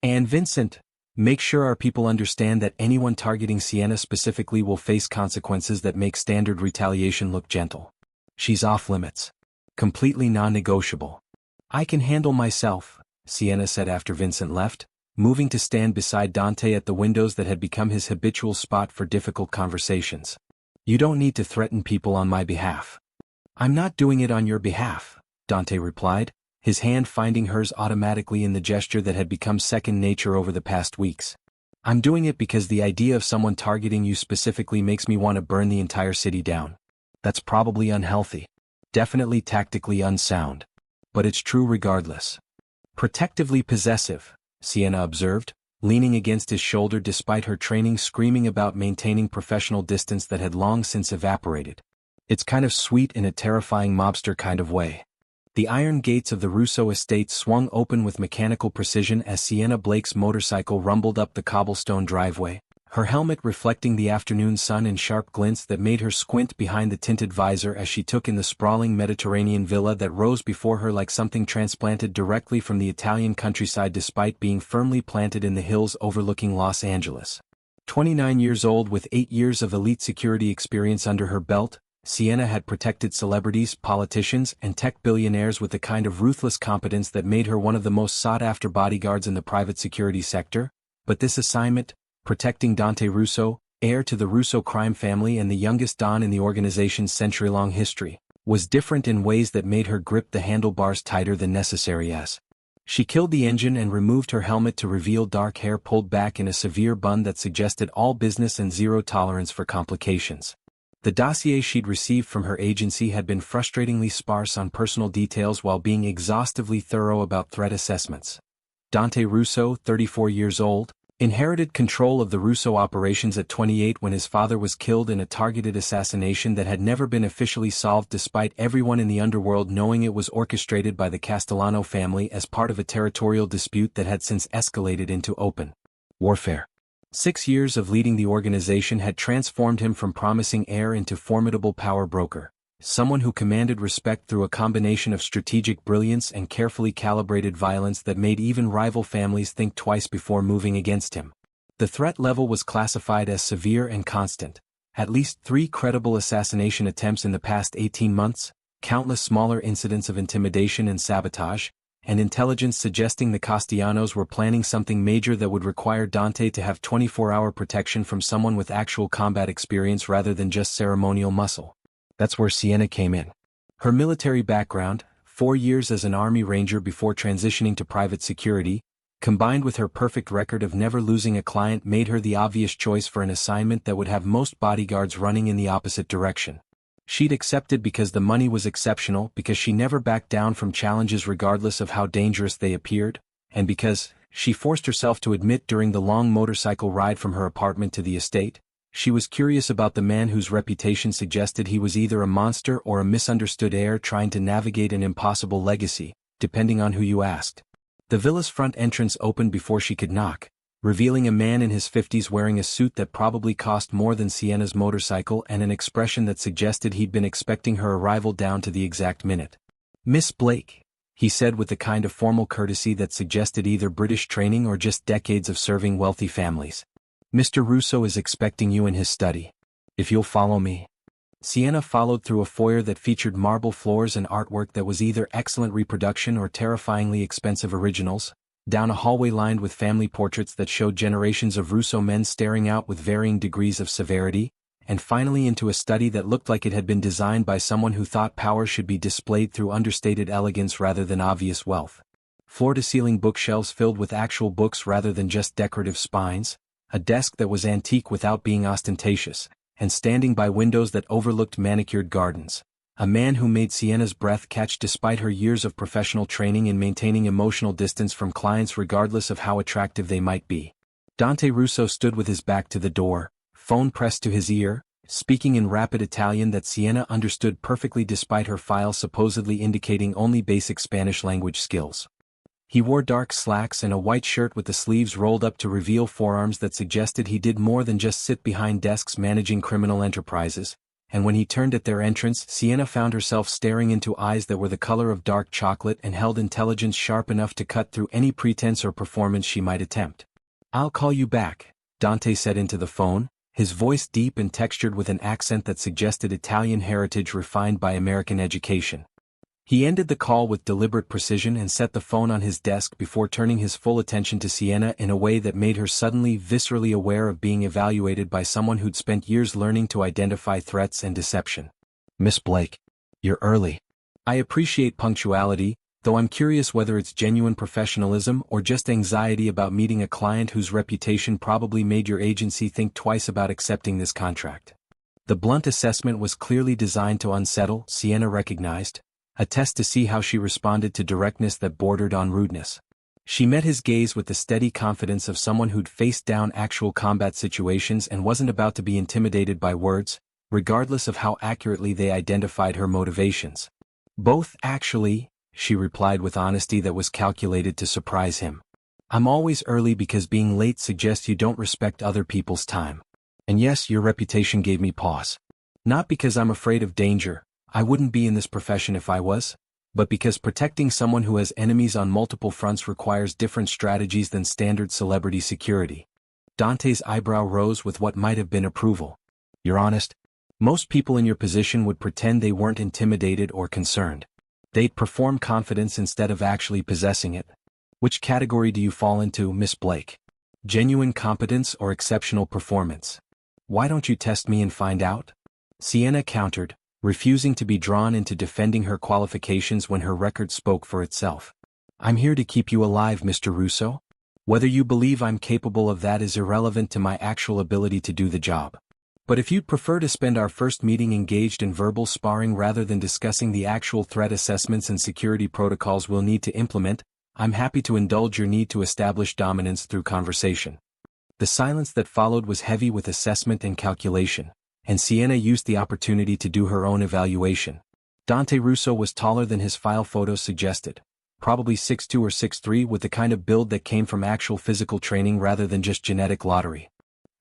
And Vincent, make sure our people understand that anyone targeting Sienna specifically will face consequences that make standard retaliation look gentle. She's off limits. Completely non-negotiable. I can handle myself, Sienna said after Vincent left, moving to stand beside Dante at the windows that had become his habitual spot for difficult conversations. You don't need to threaten people on my behalf. I'm not doing it on your behalf, Dante replied, his hand finding hers automatically in the gesture that had become second nature over the past weeks. I'm doing it because the idea of someone targeting you specifically makes me want to burn the entire city down. That's probably unhealthy. Definitely tactically unsound. But it's true regardless. Protectively possessive, Sienna observed, leaning against his shoulder despite her training screaming about maintaining professional distance that had long since evaporated. It's kind of sweet in a terrifying mobster kind of way. The iron gates of the Russo estate swung open with mechanical precision as Sienna Blake's motorcycle rumbled up the cobblestone driveway, her helmet reflecting the afternoon sun in sharp glints that made her squint behind the tinted visor as she took in the sprawling Mediterranean villa that rose before her like something transplanted directly from the Italian countryside despite being firmly planted in the hills overlooking Los Angeles. 29 years old with 8 years of elite security experience under her belt, Sienna had protected celebrities, politicians, and tech billionaires with the kind of ruthless competence that made her one of the most sought-after bodyguards in the private security sector, but this assignment, protecting Dante Russo, heir to the Russo crime family and the youngest don in the organization's century-long history, was different in ways that made her grip the handlebars tighter than necessary as she killed the engine and removed her helmet to reveal dark hair pulled back in a severe bun that suggested all business and zero tolerance for complications. The dossier she'd received from her agency had been frustratingly sparse on personal details while being exhaustively thorough about threat assessments. Dante Russo, 34 years old, inherited control of the Russo operations at 28 when his father was killed in a targeted assassination that had never been officially solved despite everyone in the underworld knowing it was orchestrated by the Castellano family as part of a territorial dispute that had since escalated into open warfare. 6 years of leading the organization had transformed him from promising heir into formidable power broker, someone who commanded respect through a combination of strategic brilliance and carefully calibrated violence that made even rival families think twice before moving against him. The threat level was classified as severe and constant. At least 3 credible assassination attempts in the past 18 months, countless smaller incidents of intimidation and sabotage, and intelligence suggesting the Castellanos were planning something major that would require Dante to have 24-hour protection from someone with actual combat experience rather than just ceremonial muscle. That's where Sienna came in. Her military background, 4 years as an Army Ranger before transitioning to private security, combined with her perfect record of never losing a client made her the obvious choice for an assignment that would have most bodyguards running in the opposite direction. She'd accepted because the money was exceptional, because she never backed down from challenges regardless of how dangerous they appeared, and because, she forced herself to admit during the long motorcycle ride from her apartment to the estate, she was curious about the man whose reputation suggested he was either a monster or a misunderstood heir trying to navigate an impossible legacy, depending on who you asked. The villa's front entrance opened before she could knock, revealing a man in his 50s wearing a suit that probably cost more than Sienna's motorcycle and an expression that suggested he'd been expecting her arrival down to the exact minute. "Miss Blake," he said with the kind of formal courtesy that suggested either British training or just decades of serving wealthy families. "Mr. Russo is expecting you in his study. If you'll follow me." Sienna followed through a foyer that featured marble floors and artwork that was either excellent reproduction or terrifyingly expensive originals, down a hallway lined with family portraits that showed generations of Russo men staring out with varying degrees of severity, and finally into a study that looked like it had been designed by someone who thought power should be displayed through understated elegance rather than obvious wealth. Floor-to-ceiling bookshelves filled with actual books rather than just decorative spines, a desk that was antique without being ostentatious, and standing by windows that overlooked manicured gardens. A man who made Sienna's breath catch despite her years of professional training in maintaining emotional distance from clients regardless of how attractive they might be. Dante Russo stood with his back to the door, phone pressed to his ear, speaking in rapid Italian that Sienna understood perfectly despite her file supposedly indicating only basic Spanish language skills. He wore dark slacks and a white shirt with the sleeves rolled up to reveal forearms that suggested he did more than just sit behind desks managing criminal enterprises, and when he turned at their entrance, Sienna found herself staring into eyes that were the color of dark chocolate and held intelligence sharp enough to cut through any pretense or performance she might attempt. "I'll call you back," Dante said into the phone, his voice deep and textured with an accent that suggested Italian heritage refined by American education. He ended the call with deliberate precision and set the phone on his desk before turning his full attention to Sienna in a way that made her suddenly viscerally aware of being evaluated by someone who'd spent years learning to identify threats and deception. "Miss Blake, you're early. I appreciate punctuality, though I'm curious whether it's genuine professionalism or just anxiety about meeting a client whose reputation probably made your agency think twice about accepting this contract." The blunt assessment was clearly designed to unsettle, Sienna recognized, a test to see how she responded to directness that bordered on rudeness. She met his gaze with the steady confidence of someone who'd faced down actual combat situations and wasn't about to be intimidated by words, regardless of how accurately they identified her motivations. "Both, actually," she replied with honesty that was calculated to surprise him. "I'm always early because being late suggests you don't respect other people's time. And yes, your reputation gave me pause. Not because I'm afraid of danger, I wouldn't be in this profession if I was, but because protecting someone who has enemies on multiple fronts requires different strategies than standard celebrity security." Dante's eyebrow rose with what might have been approval. "You're honest? Most people in your position would pretend they weren't intimidated or concerned. They'd perform confidence instead of actually possessing it. Which category do you fall into, Miss Blake? Genuine competence or exceptional performance? Why don't you test me and find out?" Sienna countered, refusing to be drawn into defending her qualifications when her record spoke for itself. "I'm here to keep you alive, Mr. Russo. Whether you believe I'm capable of that is irrelevant to my actual ability to do the job. But if you'd prefer to spend our first meeting engaged in verbal sparring rather than discussing the actual threat assessments and security protocols we'll need to implement, I'm happy to indulge your need to establish dominance through conversation." The silence that followed was heavy with assessment and calculation, and Sienna used the opportunity to do her own evaluation. Dante Russo was taller than his file photos suggested, probably 6'2" or 6'3", with the kind of build that came from actual physical training rather than just genetic lottery.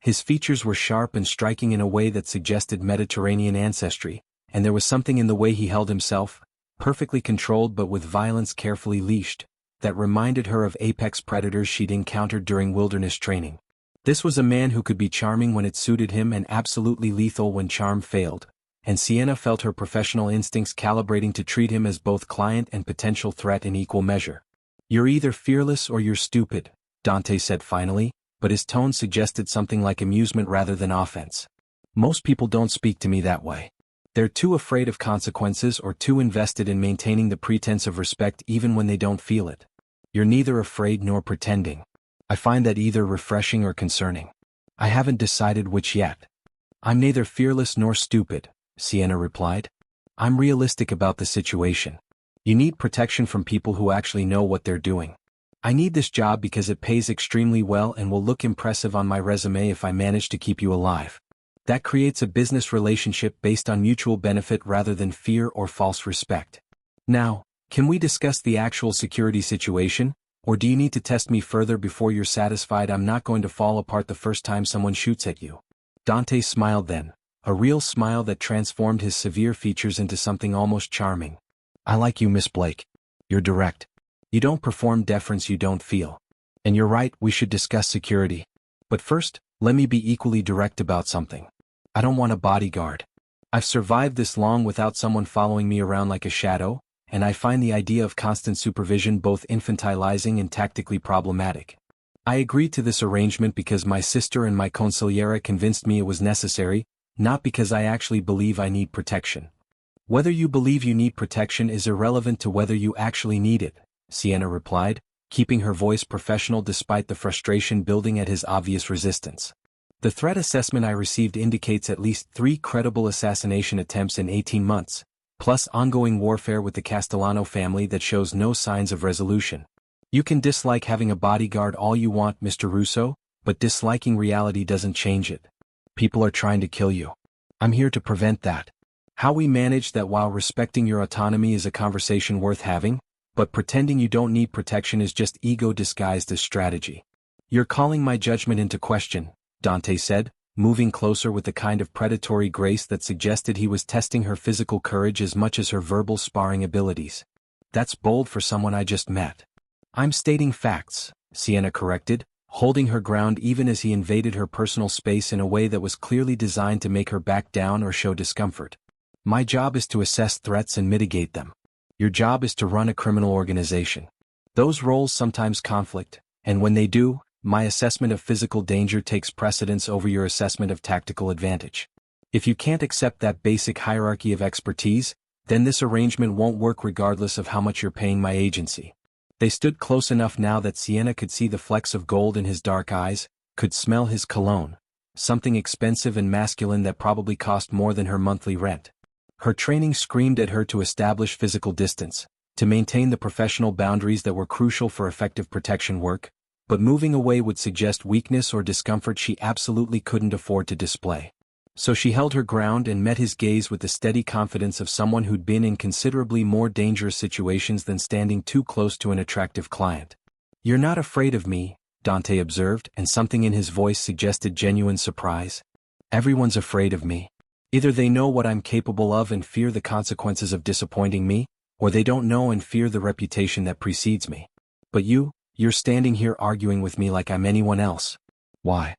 His features were sharp and striking in a way that suggested Mediterranean ancestry, and there was something in the way he held himself, perfectly controlled but with violence carefully leashed, that reminded her of apex predators she'd encountered during wilderness training. This was a man who could be charming when it suited him and absolutely lethal when charm failed, and Sienna felt her professional instincts calibrating to treat him as both client and potential threat in equal measure. "You're either fearless or you're stupid," Dante said finally, but his tone suggested something like amusement rather than offense. "Most people don't speak to me that way. They're too afraid of consequences or too invested in maintaining the pretense of respect even when they don't feel it. You're neither afraid nor pretending. I find that either refreshing or concerning. I haven't decided which yet." "I'm neither fearless nor stupid," Sienna replied. "I'm realistic about the situation. You need protection from people who actually know what they're doing. I need this job because it pays extremely well and will look impressive on my resume if I manage to keep you alive. That creates a business relationship based on mutual benefit rather than fear or false respect. Now, can we discuss the actual security situation, or do you need to test me further before you're satisfied I'm not going to fall apart the first time someone shoots at you?" Dante smiled then, a real smile that transformed his severe features into something almost charming. "I like you, Miss Blake. You're direct. You don't perform deference you don't feel. And you're right, we should discuss security. But first, let me be equally direct about something. I don't want a bodyguard. I've survived this long without someone following me around like a shadow, and I find the idea of constant supervision both infantilizing and tactically problematic. I agreed to this arrangement because my sister and my consigliera convinced me it was necessary, not because I actually believe I need protection." "Whether you believe you need protection is irrelevant to whether you actually need it," Sienna replied, keeping her voice professional despite the frustration building at his obvious resistance. "The threat assessment I received indicates at least 3 credible assassination attempts in 18 months, plus ongoing warfare with the Castellano family that shows no signs of resolution. You can dislike having a bodyguard all you want, Mr. Russo, but disliking reality doesn't change it. People are trying to kill you. I'm here to prevent that. How we manage that while respecting your autonomy is a conversation worth having, but pretending you don't need protection is just ego disguised as strategy." "You're calling my judgment into question," Dante said, moving closer with the kind of predatory grace that suggested he was testing her physical courage as much as her verbal sparring abilities. That's bold for someone I just met. I'm stating facts, Sienna corrected, holding her ground even as he invaded her personal space in a way that was clearly designed to make her back down or show discomfort. My job is to assess threats and mitigate them. Your job is to run a criminal organization. Those roles sometimes conflict, and when they do, my assessment of physical danger takes precedence over your assessment of tactical advantage. If you can't accept that basic hierarchy of expertise, then this arrangement won't work regardless of how much you're paying my agency. They stood close enough now that Sienna could see the flecks of gold in his dark eyes, could smell his cologne, something expensive and masculine that probably cost more than her monthly rent. Her training screamed at her to establish physical distance, to maintain the professional boundaries that were crucial for effective protection work, but moving away would suggest weakness or discomfort she absolutely couldn't afford to display. So she held her ground and met his gaze with the steady confidence of someone who'd been in considerably more dangerous situations than standing too close to an attractive client. "You're not afraid of me," Dante observed, and something in his voice suggested genuine surprise. "Everyone's afraid of me. Either they know what I'm capable of and fear the consequences of disappointing me, or they don't know and fear the reputation that precedes me. But you're standing here arguing with me like I'm anyone else. Why?"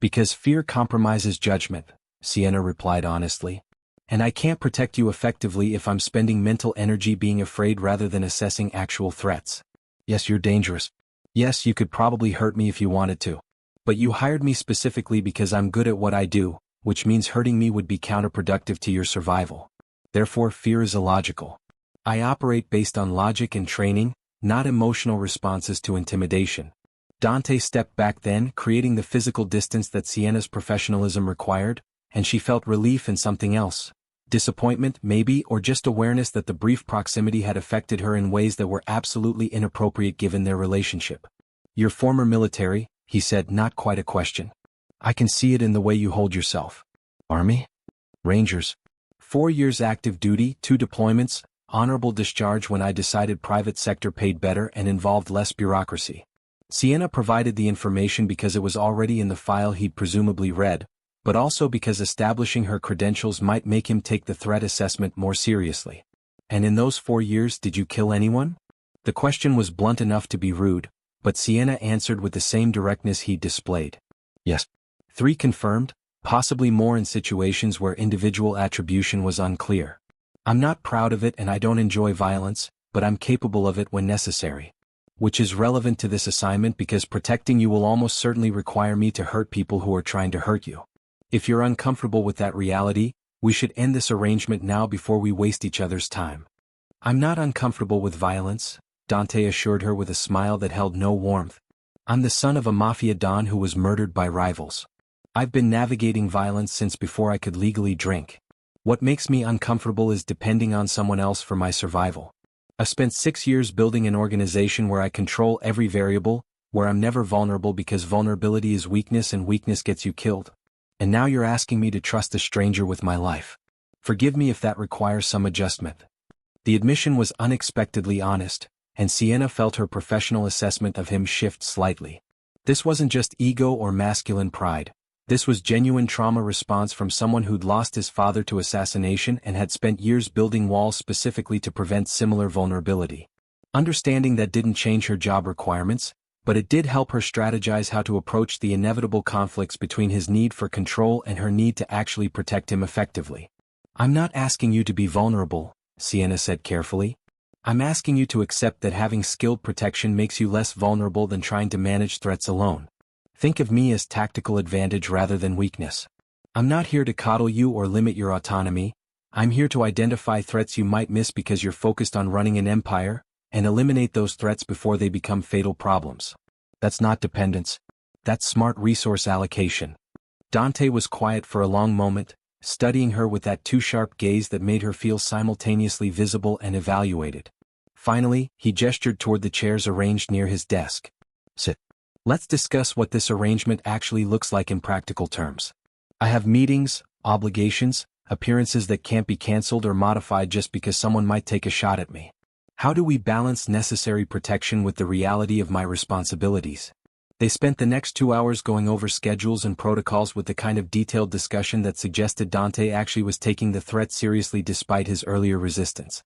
"Because fear compromises judgment," Sienna replied honestly. "And I can't protect you effectively if I'm spending mental energy being afraid rather than assessing actual threats. Yes, you're dangerous. Yes, you could probably hurt me if you wanted to. But you hired me specifically because I'm good at what I do, which means hurting me would be counterproductive to your survival. Therefore, fear is illogical. I operate based on logic and training, not emotional responses to intimidation." Dante stepped back then, creating the physical distance that Sienna's professionalism required, and she felt relief and something else. Disappointment, maybe, or just awareness that the brief proximity had affected her in ways that were absolutely inappropriate given their relationship. "You're former military," he said, not quite a question. "I can see it in the way you hold yourself." "Army?" "Rangers. 4 years active duty, 2 deployments, honorable discharge when I decided private sector paid better and involved less bureaucracy." Sienna provided the information because it was already in the file he'd presumably read, but also because establishing her credentials might make him take the threat assessment more seriously. "And in those 4 years, did you kill anyone?" The question was blunt enough to be rude, but Sienna answered with the same directness he'd displayed. "Yes. 3 confirmed, possibly more in situations where individual attribution was unclear. I'm not proud of it and I don't enjoy violence, but I'm capable of it when necessary. Which is relevant to this assignment because protecting you will almost certainly require me to hurt people who are trying to hurt you. If you're uncomfortable with that reality, we should end this arrangement now before we waste each other's time." "I'm not uncomfortable with violence," Dante assured her with a smile that held no warmth. "I'm the son of a Mafia don who was murdered by rivals. I've been navigating violence since before I could legally drink. What makes me uncomfortable is depending on someone else for my survival. I've spent 6 years building an organization where I control every variable, where I'm never vulnerable because vulnerability is weakness and weakness gets you killed. And now you're asking me to trust a stranger with my life. Forgive me if that requires some adjustment." The admission was unexpectedly honest, and Sienna felt her professional assessment of him shift slightly. This wasn't just ego or masculine pride. This was genuine trauma response from someone who'd lost his father to assassination and had spent years building walls specifically to prevent similar vulnerability. Understanding that didn't change her job requirements, but it did help her strategize how to approach the inevitable conflicts between his need for control and her need to actually protect him effectively. "I'm not asking you to be vulnerable," Sienna said carefully. "I'm asking you to accept that having skilled protection makes you less vulnerable than trying to manage threats alone. Think of me as tactical advantage rather than weakness. I'm not here to coddle you or limit your autonomy. I'm here to identify threats you might miss because you're focused on running an empire, and eliminate those threats before they become fatal problems. That's not dependence. That's smart resource allocation." Dante was quiet for a long moment, studying her with that too-sharp gaze that made her feel simultaneously visible and evaluated. Finally, he gestured toward the chairs arranged near his desk. "Sit. Let's discuss what this arrangement actually looks like in practical terms. I have meetings, obligations, appearances that can't be canceled or modified just because someone might take a shot at me. How do we balance necessary protection with the reality of my responsibilities?" They spent the next 2 hours going over schedules and protocols with the kind of detailed discussion that suggested Dante actually was taking the threat seriously despite his earlier resistance.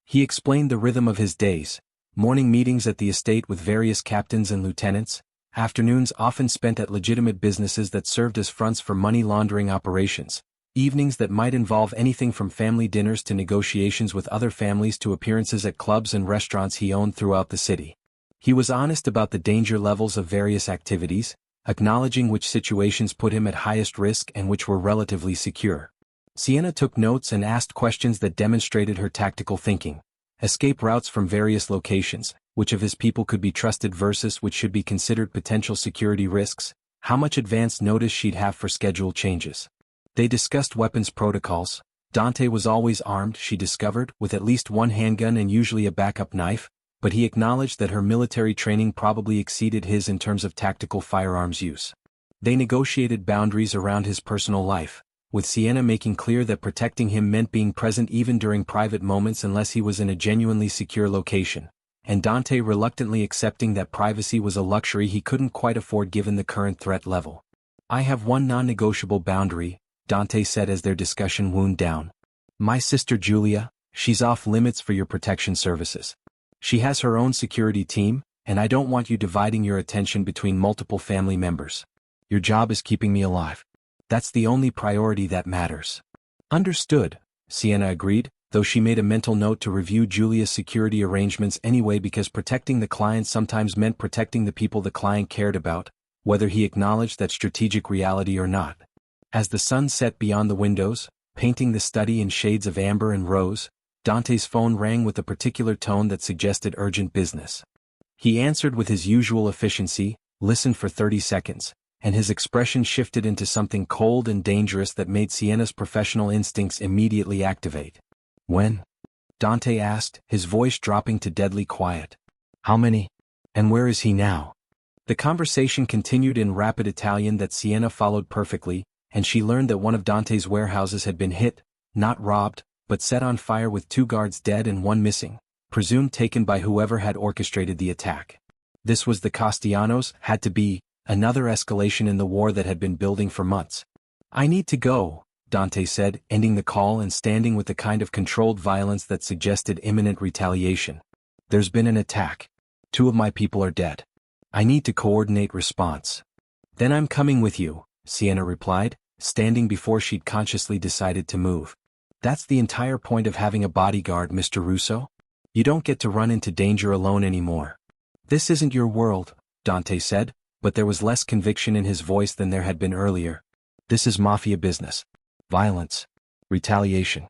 He explained the rhythm of his days: morning meetings at the estate with various captains and lieutenants, afternoons often spent at legitimate businesses that served as fronts for money laundering operations, evenings that might involve anything from family dinners to negotiations with other families to appearances at clubs and restaurants he owned throughout the city. He was honest about the danger levels of various activities, acknowledging which situations put him at highest risk and which were relatively secure. Sienna took notes and asked questions that demonstrated her tactical thinking: escape routes from various locations, which of his people could be trusted versus which should be considered potential security risks, how much advance notice she'd have for schedule changes. They discussed weapons protocols. Dante was always armed, she discovered, with at least one handgun and usually a backup knife, but he acknowledged that her military training probably exceeded his in terms of tactical firearms use. They negotiated boundaries around his personal life, with Sienna making clear that protecting him meant being present even during private moments unless he was in a genuinely secure location, and Dante reluctantly accepting that privacy was a luxury he couldn't quite afford given the current threat level. "I have one non-negotiable boundary," Dante said as their discussion wound down. "My sister Julia, she's off limits for your protection services. She has her own security team, and I don't want you dividing your attention between multiple family members. Your job is keeping me alive. That's the only priority that matters." "Understood," Sienna agreed, though she made a mental note to review Julia's security arrangements anyway because protecting the client sometimes meant protecting the people the client cared about, whether he acknowledged that strategic reality or not. As the sun set beyond the windows, painting the study in shades of amber and rose, Dante's phone rang with a particular tone that suggested urgent business. He answered with his usual efficiency, listened for 30 seconds, and his expression shifted into something cold and dangerous that made Sienna's professional instincts immediately activate. "When?" Dante asked, his voice dropping to deadly quiet. "How many? And where is he now?" The conversation continued in rapid Italian that Sienna followed perfectly, and she learned that one of Dante's warehouses had been hit, not robbed, but set on fire with 2 guards dead and 1 missing, presumed taken by whoever had orchestrated the attack. This was the Castellanos, had to be, another escalation in the war that had been building for months. "I need to go," Dante said, ending the call and standing with the kind of controlled violence that suggested imminent retaliation. "There's been an attack. 2 of my people are dead. I need to coordinate response." "Then I'm coming with you," Sienna replied, standing before she'd consciously decided to move. "That's the entire point of having a bodyguard, Mr. Russo. You don't get to run into danger alone anymore." "This isn't your world," Dante said, but there was less conviction in his voice than there had been earlier. "This is Mafia business. Violence. Retaliation.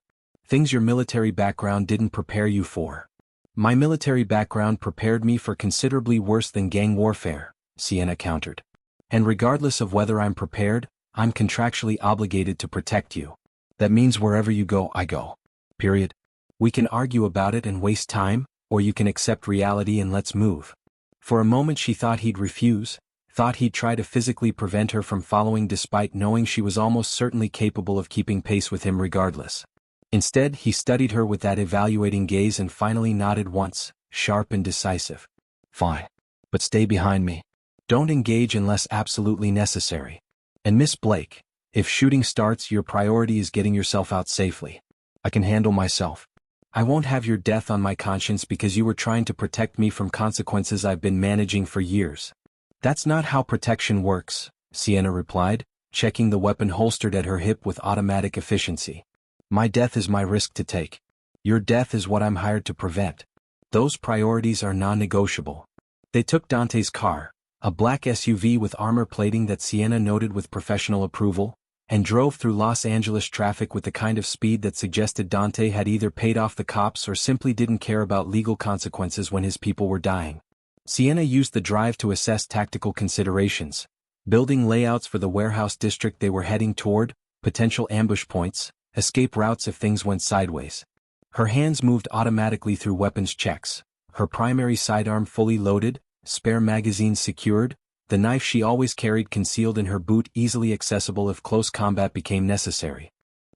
Things your military background didn't prepare you for." "My military background prepared me for considerably worse than gang warfare," Sienna countered. "And regardless of whether I'm prepared, I'm contractually obligated to protect you. That means wherever you go, I go. Period. We can argue about it and waste time, or you can accept reality and let's move." For a moment she thought he'd refuse, thought he'd try to physically prevent her from following despite knowing she was almost certainly capable of keeping pace with him regardless. Instead, he studied her with that evaluating gaze and finally nodded once, sharp and decisive. "Fine. But stay behind me. Don't engage unless absolutely necessary. And Miss Blake, if shooting starts, your priority is getting yourself out safely. I can handle myself. I won't have your death on my conscience because you were trying to protect me from consequences I've been managing for years." "That's not how protection works," Sienna replied, checking the weapon holstered at her hip with automatic efficiency. "My death is my risk to take. Your death is what I'm hired to prevent. Those priorities are non-negotiable." They took Dante's car, a black SUV with armor plating that Sienna noted with professional approval, and drove through Los Angeles traffic with the kind of speed that suggested Dante had either paid off the cops or simply didn't care about legal consequences when his people were dying. Sienna used the drive to assess tactical considerations, building layouts for the warehouse district they were heading toward, potential ambush points, escape routes if things went sideways. Her hands moved automatically through weapons checks, her primary sidearm fully loaded, spare magazines secured, the knife she always carried concealed in her boot easily accessible if close combat became necessary.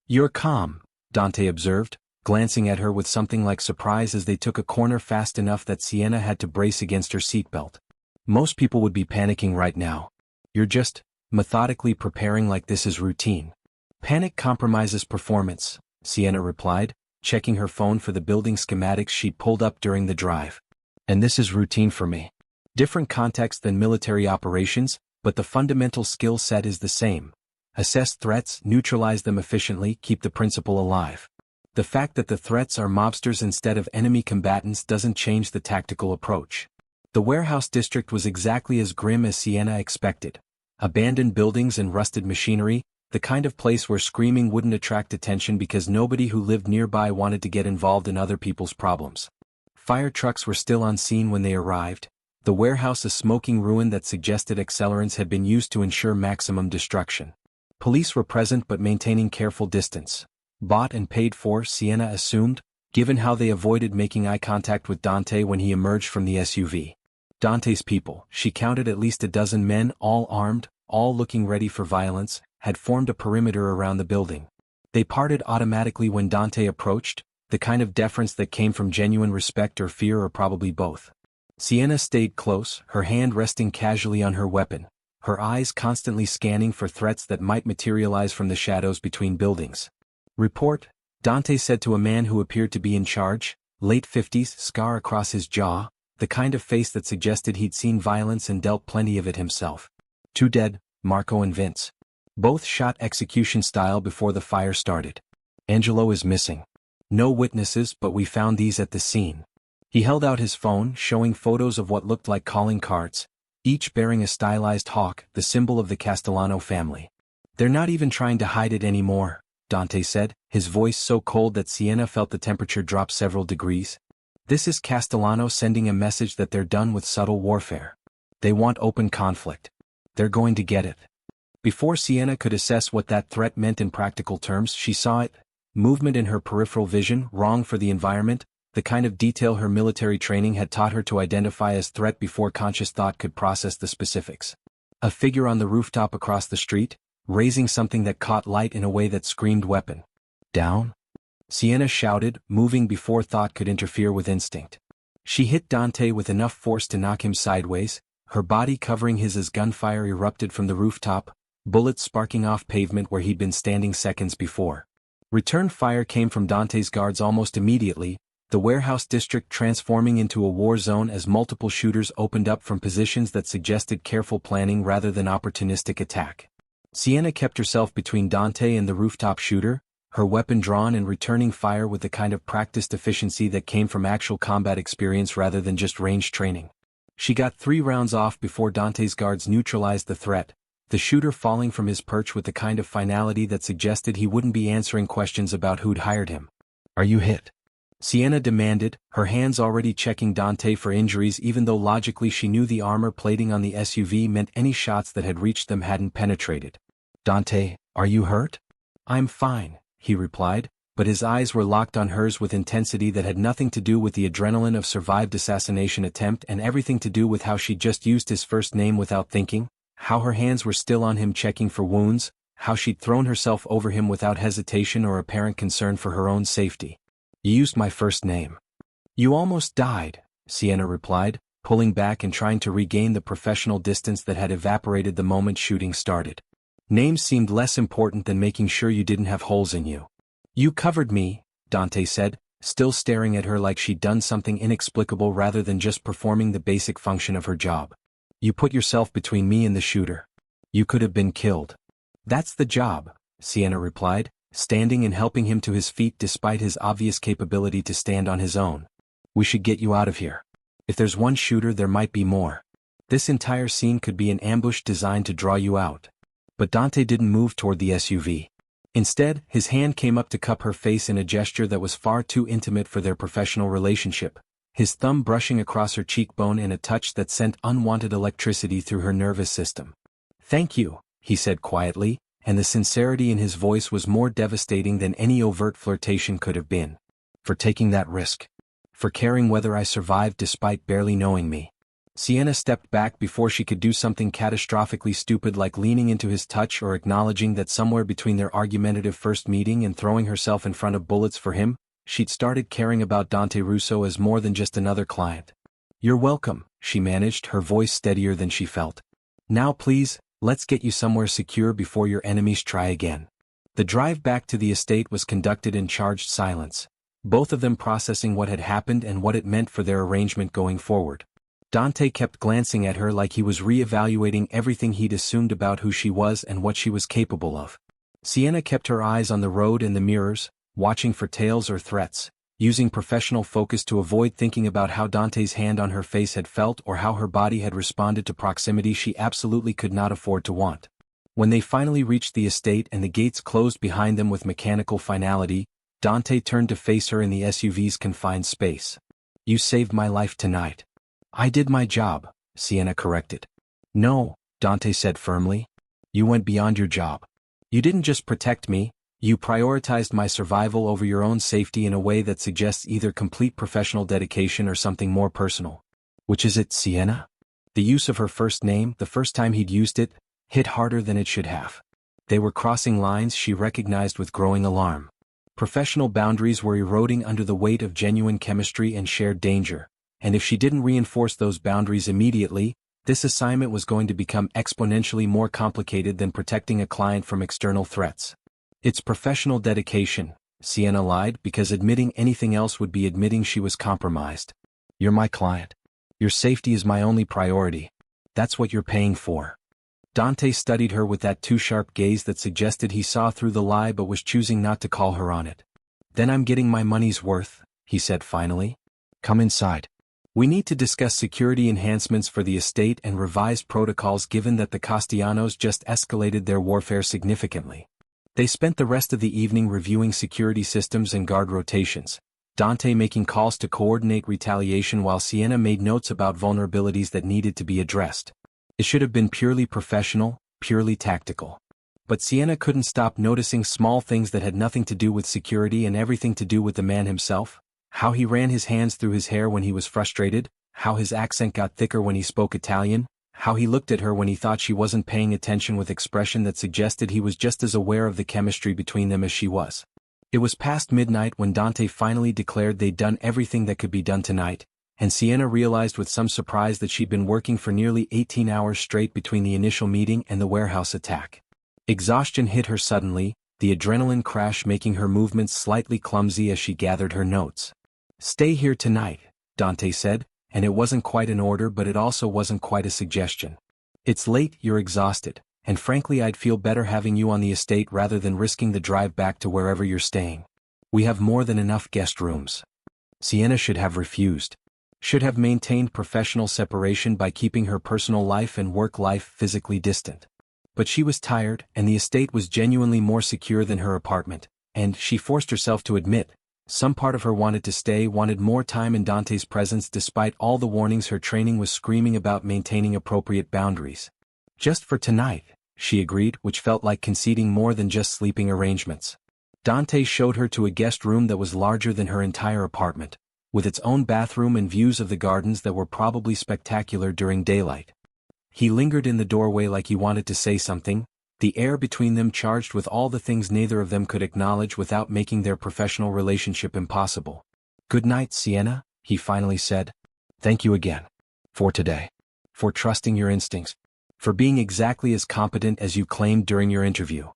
"You're calm," Dante observed, glancing at her with something like surprise as they took a corner fast enough that Sienna had to brace against her seatbelt. Most people would be panicking right now. You're just methodically preparing like this is routine. Panic compromises performance, Sienna replied, checking her phone for the building schematics she'd pulled up during the drive. And this is routine for me. Different context than military operations, but the fundamental skill set is the same. Assess threats, neutralize them efficiently, keep the principle alive. The fact that the threats are mobsters instead of enemy combatants doesn't change the tactical approach. The warehouse district was exactly as grim as Sienna expected. Abandoned buildings and rusted machinery, the kind of place where screaming wouldn't attract attention because nobody who lived nearby wanted to get involved in other people's problems. Fire trucks were still on scene when they arrived, the warehouse a smoking ruin that suggested accelerants had been used to ensure maximum destruction. Police were present but maintaining careful distance. Bought and paid for, Sienna assumed, given how they avoided making eye contact with Dante when he emerged from the SUV. Dante's people, she counted at least a dozen men, all armed, all looking ready for violence, had formed a perimeter around the building. They parted automatically when Dante approached, the kind of deference that came from genuine respect or fear or probably both. Sienna stayed close, her hand resting casually on her weapon, her eyes constantly scanning for threats that might materialize from the shadows between buildings. Report, Dante said to a man who appeared to be in charge, late 50s, scar across his jaw, the kind of face that suggested he'd seen violence and dealt plenty of it himself. 2 dead, Marco and Vince. Both shot execution style before the fire started. Angelo is missing. No witnesses, but we found these at the scene. He held out his phone, showing photos of what looked like calling cards, each bearing a stylized hawk, the symbol of the Castellano family. They're not even trying to hide it anymore, Dante said, his voice so cold that Sienna felt the temperature drop several degrees. This is Castellano sending a message that they're done with subtle warfare. They want open conflict. They're going to get it. Before Sienna could assess what that threat meant in practical terms, she saw it. Movement in her peripheral vision, wrong for the environment, the kind of detail her military training had taught her to identify as threat before conscious thought could process the specifics. A figure on the rooftop across the street, raising something that caught light in a way that screamed weapon. Down? Sienna shouted, moving before thought could interfere with instinct. She hit Dante with enough force to knock him sideways, her body covering his as gunfire erupted from the rooftop, bullets sparking off pavement where he'd been standing seconds before. Return fire came from Dante's guards almost immediately, the warehouse district transforming into a war zone as multiple shooters opened up from positions that suggested careful planning rather than opportunistic attack. Sienna kept herself between Dante and the rooftop shooter, her weapon drawn and returning fire with the kind of practiced efficiency that came from actual combat experience rather than just range training. She got 3 rounds off before Dante's guards neutralized the threat, the shooter falling from his perch with the kind of finality that suggested he wouldn't be answering questions about who'd hired him. Are you hit? Sienna demanded, her hands already checking Dante for injuries even though logically she knew the armor plating on the SUV meant any shots that had reached them hadn't penetrated. Dante, are you hurt? I'm fine, he replied, but his eyes were locked on hers with intensity that had nothing to do with the adrenaline of survived assassination attempt and everything to do with how she'd just used his first name without thinking, how her hands were still on him checking for wounds, how she'd thrown herself over him without hesitation or apparent concern for her own safety. You used my first name. You almost died, Sienna replied, pulling back and trying to regain the professional distance that had evaporated the moment shooting started. Names seemed less important than making sure you didn't have holes in you. You covered me, Dante said, still staring at her like she'd done something inexplicable rather than just performing the basic function of her job. You put yourself between me and the shooter. You could have been killed. That's the job, Sienna replied, standing and helping him to his feet despite his obvious capability to stand on his own. We should get you out of here. If there's one shooter, there might be more. This entire scene could be an ambush designed to draw you out. But Dante didn't move toward the SUV. Instead, his hand came up to cup her face in a gesture that was far too intimate for their professional relationship, his thumb brushing across her cheekbone in a touch that sent unwanted electricity through her nervous system. Thank you, he said quietly, and the sincerity in his voice was more devastating than any overt flirtation could have been. For taking that risk. For caring whether I survived despite barely knowing me. Sienna stepped back before she could do something catastrophically stupid like leaning into his touch or acknowledging that somewhere between their argumentative first meeting and throwing herself in front of bullets for him, she'd started caring about Dante Russo as more than just another client. You're welcome, she managed, her voice steadier than she felt. Now please, let's get you somewhere secure before your enemies try again. The drive back to the estate was conducted in charged silence, both of them processing what had happened and what it meant for their arrangement going forward. Dante kept glancing at her like he was re-evaluating everything he'd assumed about who she was and what she was capable of. Sienna kept her eyes on the road and the mirrors, watching for tales or threats, using professional focus to avoid thinking about how Dante's hand on her face had felt or how her body had responded to proximity she absolutely could not afford to want. When they finally reached the estate and the gates closed behind them with mechanical finality, Dante turned to face her in the SUV's confined space. You saved my life tonight. I did my job, Sienna corrected. No, Dante said firmly. You went beyond your job. You didn't just protect me, you prioritized my survival over your own safety in a way that suggests either complete professional dedication or something more personal. Which is it, Sienna? The use of her first name, the first time he'd used it, hit harder than it should have. They were crossing lines she recognized with growing alarm. Professional boundaries were eroding under the weight of genuine chemistry and shared danger, and if she didn't reinforce those boundaries immediately, this assignment was going to become exponentially more complicated than protecting a client from external threats. It's professional dedication, Sienna lied, because admitting anything else would be admitting she was compromised. You're my client. Your safety is my only priority. That's what you're paying for. Dante studied her with that too sharp gaze that suggested he saw through the lie but was choosing not to call her on it. Then I'm getting my money's worth, he said finally. Come inside. We need to discuss security enhancements for the estate and revised protocols given that the Castellanos just escalated their warfare significantly. They spent the rest of the evening reviewing security systems and guard rotations, Dante making calls to coordinate retaliation while Sienna made notes about vulnerabilities that needed to be addressed. It should have been purely professional, purely tactical. But Sienna couldn't stop noticing small things that had nothing to do with security and everything to do with the man himself. How he ran his hands through his hair when he was frustrated, how his accent got thicker when he spoke Italian, how he looked at her when he thought she wasn't paying attention with expression that suggested he was just as aware of the chemistry between them as she was. It was past midnight when Dante finally declared they'd done everything that could be done tonight, and Sienna realized with some surprise that she'd been working for nearly 18 hours straight between the initial meeting and the warehouse attack. Exhaustion hit her suddenly, the adrenaline crash making her movements slightly clumsy as she gathered her notes. Stay here tonight, Dante said, and it wasn't quite an order but it also wasn't quite a suggestion. It's late, you're exhausted, and frankly I'd feel better having you on the estate rather than risking the drive back to wherever you're staying. We have more than enough guest rooms. Sienna should have refused. Should have maintained professional separation by keeping her personal life and work life physically distant. But she was tired, and the estate was genuinely more secure than her apartment, and, she forced herself to admit, some part of her wanted to stay, wanted more time in Dante's presence despite all the warnings her training was screaming about maintaining appropriate boundaries. Just for tonight, she agreed, which felt like conceding more than just sleeping arrangements. Dante showed her to a guest room that was larger than her entire apartment, with its own bathroom and views of the gardens that were probably spectacular during daylight. He lingered in the doorway like he wanted to say something, the air between them charged with all the things neither of them could acknowledge without making their professional relationship impossible. Good night, Sienna, he finally said. Thank you again. For today. For trusting your instincts. For being exactly as competent as you claimed during your interview.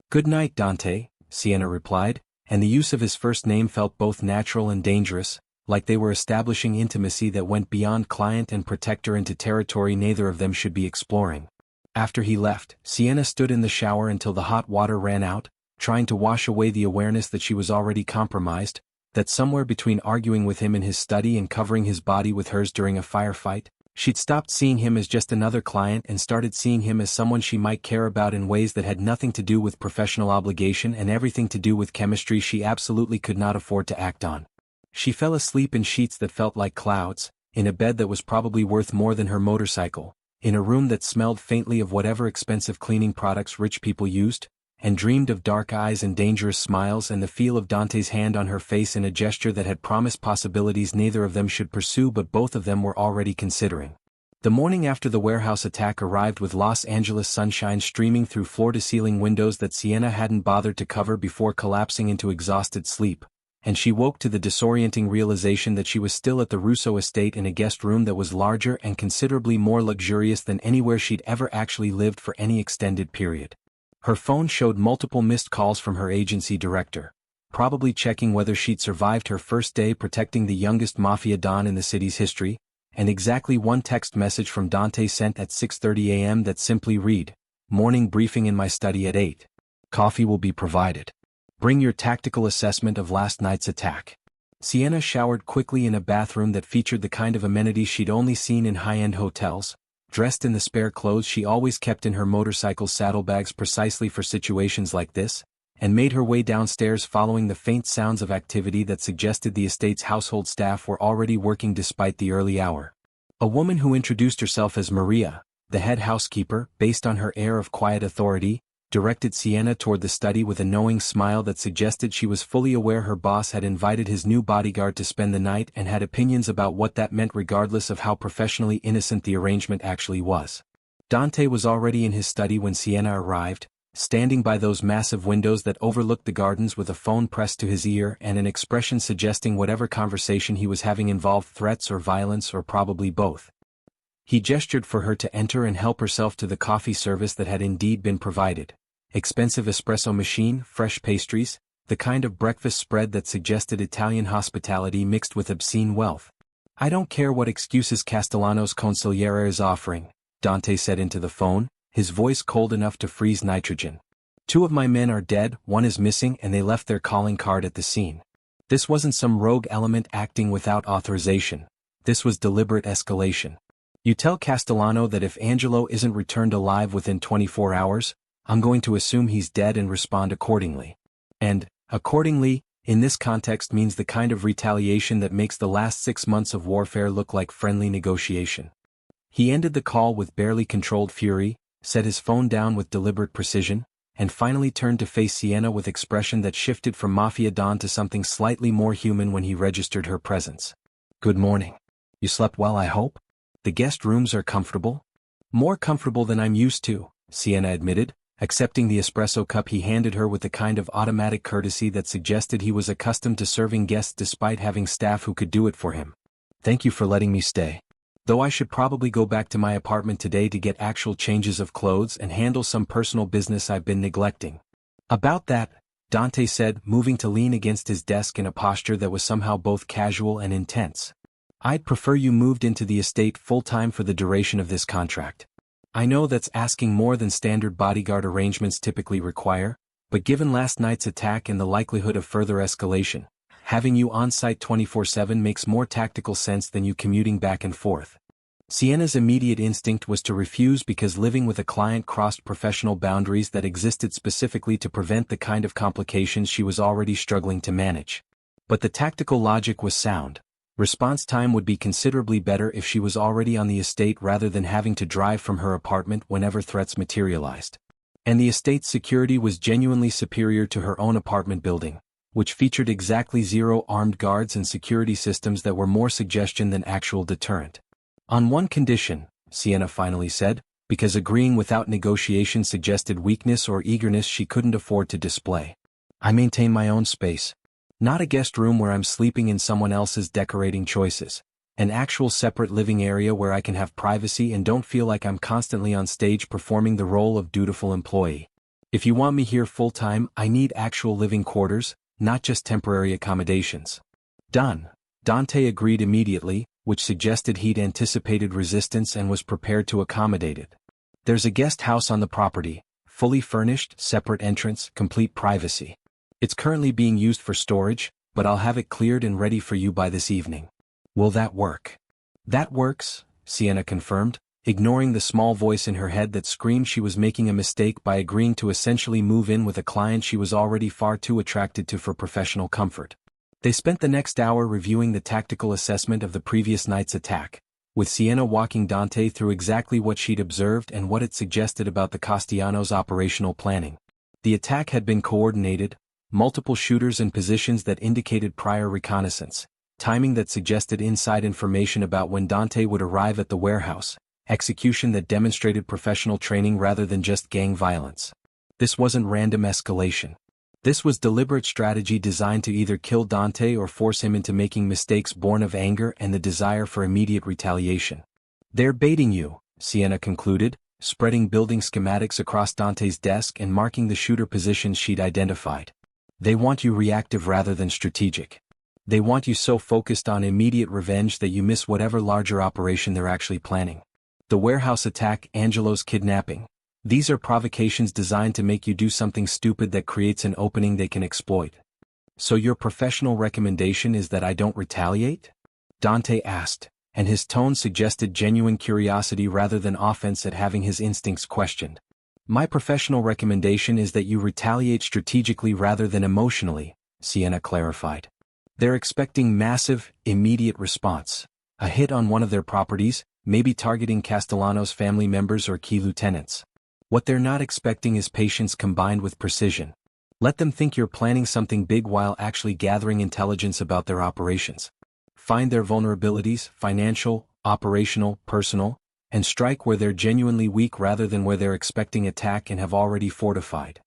Good night, Dante, Sienna replied, and the use of his first name felt both natural and dangerous, like they were establishing intimacy that went beyond client and protector into territory neither of them should be exploring. After he left, Sienna stood in the shower until the hot water ran out, trying to wash away the awareness that she was already compromised, that somewhere between arguing with him in his study and covering his body with hers during a firefight, she'd stopped seeing him as just another client and started seeing him as someone she might care about in ways that had nothing to do with professional obligation and everything to do with chemistry she absolutely could not afford to act on. She fell asleep in sheets that felt like clouds, in a bed that was probably worth more than her motorcycle, in a room that smelled faintly of whatever expensive cleaning products rich people used, and dreamed of dark eyes and dangerous smiles and the feel of Dante's hand on her face in a gesture that had promised possibilities neither of them should pursue but both of them were already considering. The morning after the warehouse attack arrived with Los Angeles sunshine streaming through floor-to-ceiling windows that Sienna hadn't bothered to cover before collapsing into exhausted sleep, and she woke to the disorienting realization that she was still at the Russo estate in a guest room that was larger and considerably more luxurious than anywhere she'd ever actually lived for any extended period. Her phone showed multiple missed calls from her agency director, probably checking whether she'd survived her first day protecting the youngest Mafia Don in the city's history, and exactly one text message from Dante sent at 6:30 a.m. that simply read, "Morning briefing in my study at 8. Coffee will be provided. Bring your tactical assessment of last night's attack." Sienna showered quickly in a bathroom that featured the kind of amenities she'd only seen in high-end hotels, dressed in the spare clothes she always kept in her motorcycle saddlebags precisely for situations like this, and made her way downstairs following the faint sounds of activity that suggested the estate's household staff were already working despite the early hour. A woman who introduced herself as Maria, the head housekeeper, based on her air of quiet authority, directed Sienna toward the study with a knowing smile that suggested she was fully aware her boss had invited his new bodyguard to spend the night and had opinions about what that meant regardless of how professionally innocent the arrangement actually was. Dante was already in his study when Sienna arrived, standing by those massive windows that overlooked the gardens with a phone pressed to his ear and an expression suggesting whatever conversation he was having involved threats or violence or probably both. He gestured for her to enter and help herself to the coffee service that had indeed been provided. Expensive espresso machine, fresh pastries, the kind of breakfast spread that suggested Italian hospitality mixed with obscene wealth. "I don't care what excuses Castellano's consigliere is offering," Dante said into the phone, his voice cold enough to freeze nitrogen. "2 of my men are dead, 1 is missing, and they left their calling card at the scene. This wasn't some rogue element acting without authorization. This was deliberate escalation. You tell Castellano that if Angelo isn't returned alive within 24 hours, I'm going to assume he's dead and respond accordingly." And, accordingly, in this context means the kind of retaliation that makes the last 6 months of warfare look like friendly negotiation. He ended the call with barely controlled fury, set his phone down with deliberate precision, and finally turned to face Sienna with expression that shifted from Mafia Don to something slightly more human when he registered her presence. "Good morning. You slept well, I hope? The guest rooms are comfortable?" "More comfortable than I'm used to," Sienna admitted, accepting the espresso cup he handed her with the kind of automatic courtesy that suggested he was accustomed to serving guests despite having staff who could do it for him. "Thank you for letting me stay. Though I should probably go back to my apartment today to get actual changes of clothes and handle some personal business I've been neglecting." "About that," Dante said, moving to lean against his desk in a posture that was somehow both casual and intense. "I'd prefer you moved into the estate full-time for the duration of this contract. I know that's asking more than standard bodyguard arrangements typically require, but given last night's attack and the likelihood of further escalation, having you on-site 24/7 makes more tactical sense than you commuting back and forth." Sienna's immediate instinct was to refuse because living with a client crossed professional boundaries that existed specifically to prevent the kind of complications she was already struggling to manage. But the tactical logic was sound. Response time would be considerably better if she was already on the estate rather than having to drive from her apartment whenever threats materialized. And the estate's security was genuinely superior to her own apartment building, which featured exactly 0 armed guards and security systems that were more suggestion than actual deterrent. "On one condition," Sienna finally said, because agreeing without negotiation suggested weakness or eagerness she couldn't afford to display. "I maintain my own space. Not a guest room where I'm sleeping in someone else's decorating choices. An actual separate living area where I can have privacy and don't feel like I'm constantly on stage performing the role of dutiful employee. If you want me here full-time, I need actual living quarters, not just temporary accommodations." "Done," Dante agreed immediately, which suggested he'd anticipated resistance and was prepared to accommodate it. "There's a guest house on the property, fully furnished, separate entrance, complete privacy. It's currently being used for storage, but I'll have it cleared and ready for you by this evening. Will that work?" "That works," Sienna confirmed, ignoring the small voice in her head that screamed she was making a mistake by agreeing to essentially move in with a client she was already far too attracted to for professional comfort. They spent the next hour reviewing the tactical assessment of the previous night's attack, with Sienna walking Dante through exactly what she'd observed and what it suggested about the Castellanos' operational planning. The attack had been coordinated, multiple shooters in positions that indicated prior reconnaissance, timing that suggested inside information about when Dante would arrive at the warehouse, execution that demonstrated professional training rather than just gang violence. This wasn't random escalation. This was deliberate strategy designed to either kill Dante or force him into making mistakes born of anger and the desire for immediate retaliation. "They're baiting you," Sienna concluded, spreading building schematics across Dante's desk and marking the shooter positions she'd identified. "They want you reactive rather than strategic. They want you so focused on immediate revenge that you miss whatever larger operation they're actually planning. The warehouse attack, Angelo's kidnapping. These are provocations designed to make you do something stupid that creates an opening they can exploit." "So your professional recommendation is that I don't retaliate?" Dante asked, and his tone suggested genuine curiosity rather than offense at having his instincts questioned. "My professional recommendation is that you retaliate strategically rather than emotionally," Sienna clarified. "They're expecting massive, immediate response. A hit on one of their properties, maybe targeting Castellano's family members or key lieutenants. What they're not expecting is patience combined with precision. Let them think you're planning something big while actually gathering intelligence about their operations. Find their vulnerabilities, financial, operational, personal, and strike where they're genuinely weak rather than where they're expecting attack and have already fortified."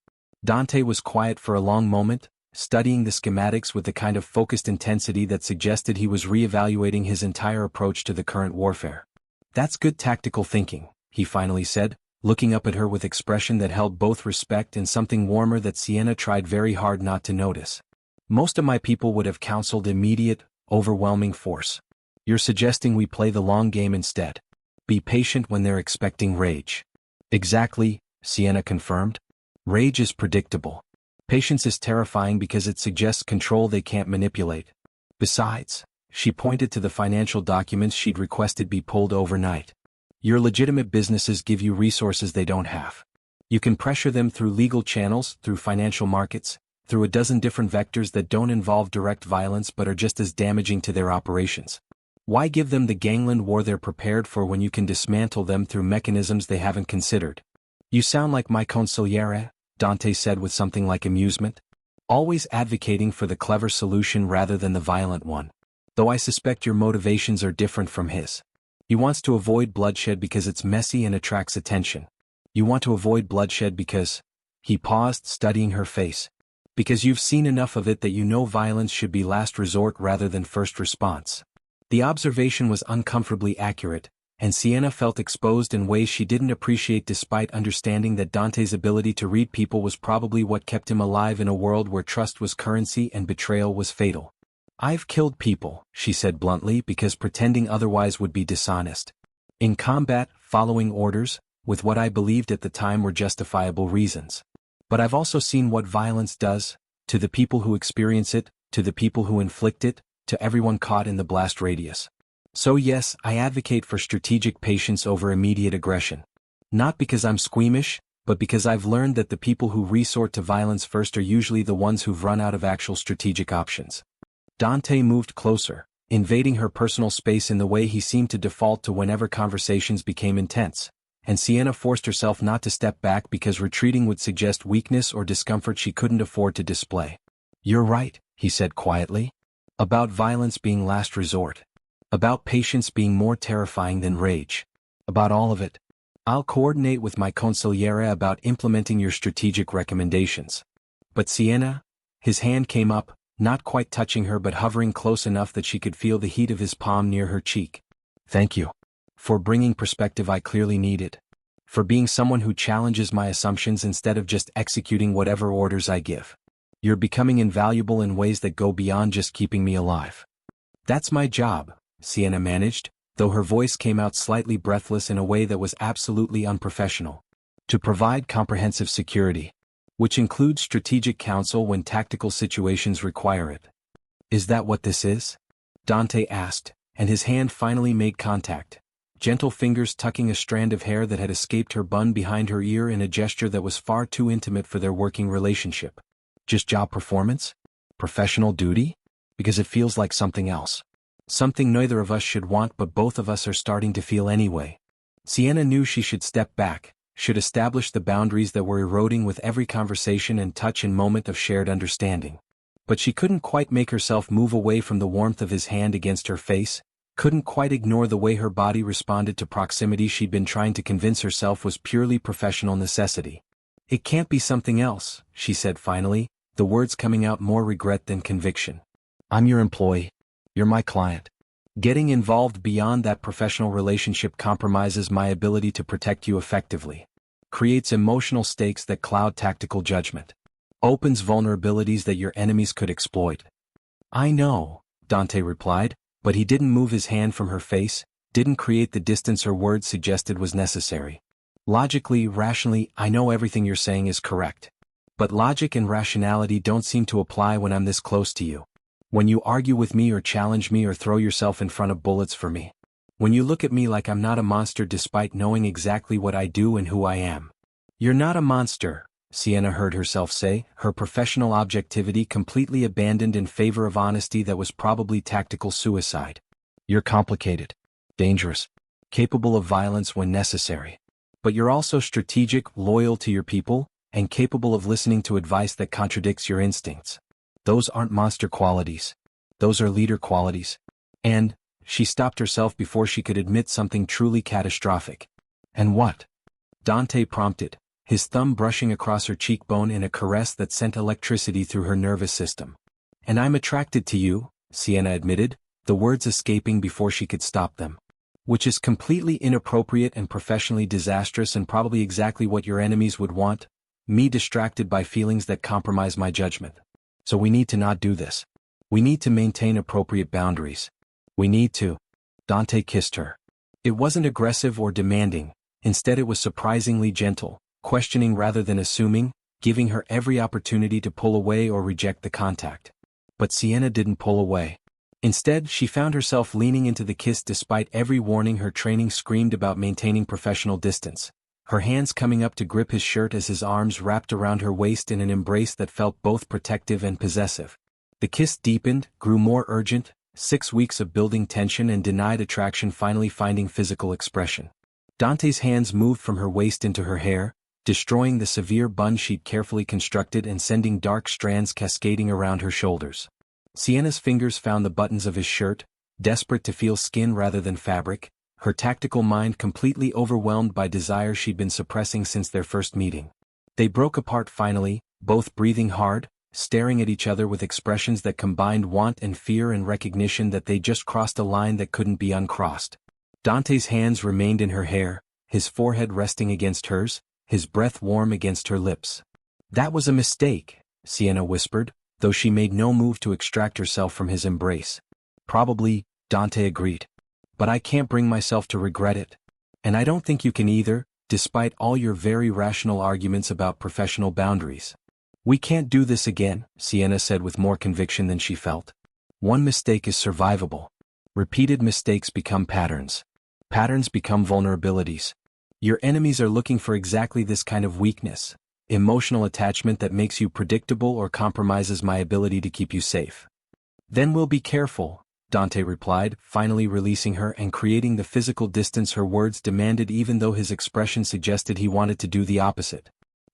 Dante was quiet for a long moment, studying the schematics with the kind of focused intensity that suggested he was re-evaluating his entire approach to the current warfare. "That's good tactical thinking," he finally said, looking up at her with expression that held both respect and something warmer that Sienna tried very hard not to notice. "Most of my people would have counseled immediate, overwhelming force. You're suggesting we play the long game instead. Be patient when they're expecting rage." "Exactly," Sienna confirmed. "Rage is predictable. Patience is terrifying because it suggests control they can't manipulate. Besides," she pointed to the financial documents she'd requested be pulled overnight, "your legitimate businesses give you resources they don't have. You can pressure them through legal channels, through financial markets, through a dozen different vectors that don't involve direct violence but are just as damaging to their operations. Why give them the gangland war they're prepared for when you can dismantle them through mechanisms they haven't considered?" "You sound like my consigliere," Dante said with something like amusement. "Always advocating for the clever solution rather than the violent one. Though I suspect your motivations are different from his. He wants to avoid bloodshed because it's messy and attracts attention. You want to avoid bloodshed because—" He paused, studying her face. "Because you've seen enough of it that you know violence should be last resort rather than first response." The observation was uncomfortably accurate, and Sienna felt exposed in ways she didn't appreciate despite understanding that Dante's ability to read people was probably what kept him alive in a world where trust was currency and betrayal was fatal. "I've killed people," she said bluntly, because pretending otherwise would be dishonest. "In combat, following orders, with what I believed at the time were justifiable reasons. But I've also seen what violence does, to the people who experience it, to the people who inflict it, to everyone caught in the blast radius. So yes, I advocate for strategic patience over immediate aggression. Not because I'm squeamish, but because I've learned that the people who resort to violence first are usually the ones who've run out of actual strategic options." Dante moved closer, invading her personal space in the way he seemed to default to whenever conversations became intense, and Sienna forced herself not to step back because retreating would suggest weakness or discomfort she couldn't afford to display. "You're right," he said quietly. "About violence being last resort. About patience being more terrifying than rage. About all of it. I'll coordinate with my consigliere about implementing your strategic recommendations." "But Sienna?" His hand came up, not quite touching her but hovering close enough that she could feel the heat of his palm near her cheek. "Thank you. For bringing perspective I clearly needed. For being someone who challenges my assumptions instead of just executing whatever orders I give. You're becoming invaluable in ways that go beyond just keeping me alive." "That's my job," Sienna managed, though her voice came out slightly breathless in a way that was absolutely unprofessional. "To provide comprehensive security. Which includes strategic counsel when tactical situations require it." "Is that what this is?" Dante asked, and his hand finally made contact. Gentle fingers tucking a strand of hair that had escaped her bun behind her ear in a gesture that was far too intimate for their working relationship. "Just job performance? Professional duty? Because it feels like something else. Something neither of us should want but both of us are starting to feel anyway." Sienna knew she should step back, should establish the boundaries that were eroding with every conversation and touch and moment of shared understanding. But she couldn't quite make herself move away from the warmth of his hand against her face, couldn't quite ignore the way her body responded to proximity she'd been trying to convince herself was purely professional necessity. "It can't be something else," she said finally, the words coming out more regret than conviction. I'm your employee. You're my client. Getting involved beyond that professional relationship compromises my ability to protect you effectively. Creates emotional stakes that cloud tactical judgment. Opens vulnerabilities that your enemies could exploit. I know, Dante replied, but he didn't move his hand from her face, didn't create the distance her words suggested was necessary. Logically, rationally, I know everything you're saying is correct. But logic and rationality don't seem to apply when I'm this close to you. When you argue with me or challenge me or throw yourself in front of bullets for me. When you look at me like I'm not a monster despite knowing exactly what I do and who I am. You're not a monster, Sienna heard herself say, her professional objectivity completely abandoned in favor of honesty that was probably tactical suicide. You're complicated, dangerous, capable of violence when necessary. But you're also strategic, loyal to your people, and capable of listening to advice that contradicts your instincts. Those aren't monster qualities. Those are leader qualities. And, she stopped herself before she could admit something truly catastrophic. And what? Dante prompted, his thumb brushing across her cheekbone in a caress that sent electricity through her nervous system. And I'm attracted to you, Sienna admitted, the words escaping before she could stop them. Which is completely inappropriate and professionally disastrous and probably exactly what your enemies would want, me distracted by feelings that compromise my judgment. So we need to not do this. We need to maintain appropriate boundaries. We need to. Dante kissed her. It wasn't aggressive or demanding, instead it was surprisingly gentle, questioning rather than assuming, giving her every opportunity to pull away or reject the contact. But Sienna didn't pull away. Instead, she found herself leaning into the kiss despite every warning her training screamed about maintaining professional distance. Her hands coming up to grip his shirt as his arms wrapped around her waist in an embrace that felt both protective and possessive. The kiss deepened, grew more urgent, 6 weeks of building tension and denied attraction finally finding physical expression. Dante's hands moved from her waist into her hair, destroying the severe bun she'd carefully constructed and sending dark strands cascading around her shoulders. Sienna's fingers found the buttons of his shirt, desperate to feel skin rather than fabric, her tactical mind completely overwhelmed by desire she'd been suppressing since their first meeting. They broke apart finally, both breathing hard, staring at each other with expressions that combined want and fear and recognition that they just crossed a line that couldn't be uncrossed. Dante's hands remained in her hair, his forehead resting against hers, his breath warm against her lips. That was a mistake, Sienna whispered, though she made no move to extract herself from his embrace. Probably, Dante agreed. But I can't bring myself to regret it. And I don't think you can either, despite all your very rational arguments about professional boundaries. We can't do this again, Sienna said with more conviction than she felt. One mistake is survivable. Repeated mistakes become patterns. Patterns become vulnerabilities. Your enemies are looking for exactly this kind of weakness, emotional attachment that makes you predictable or compromises my ability to keep you safe. Then we'll be careful, Dante replied, finally releasing her and creating the physical distance her words demanded even though his expression suggested he wanted to do the opposite.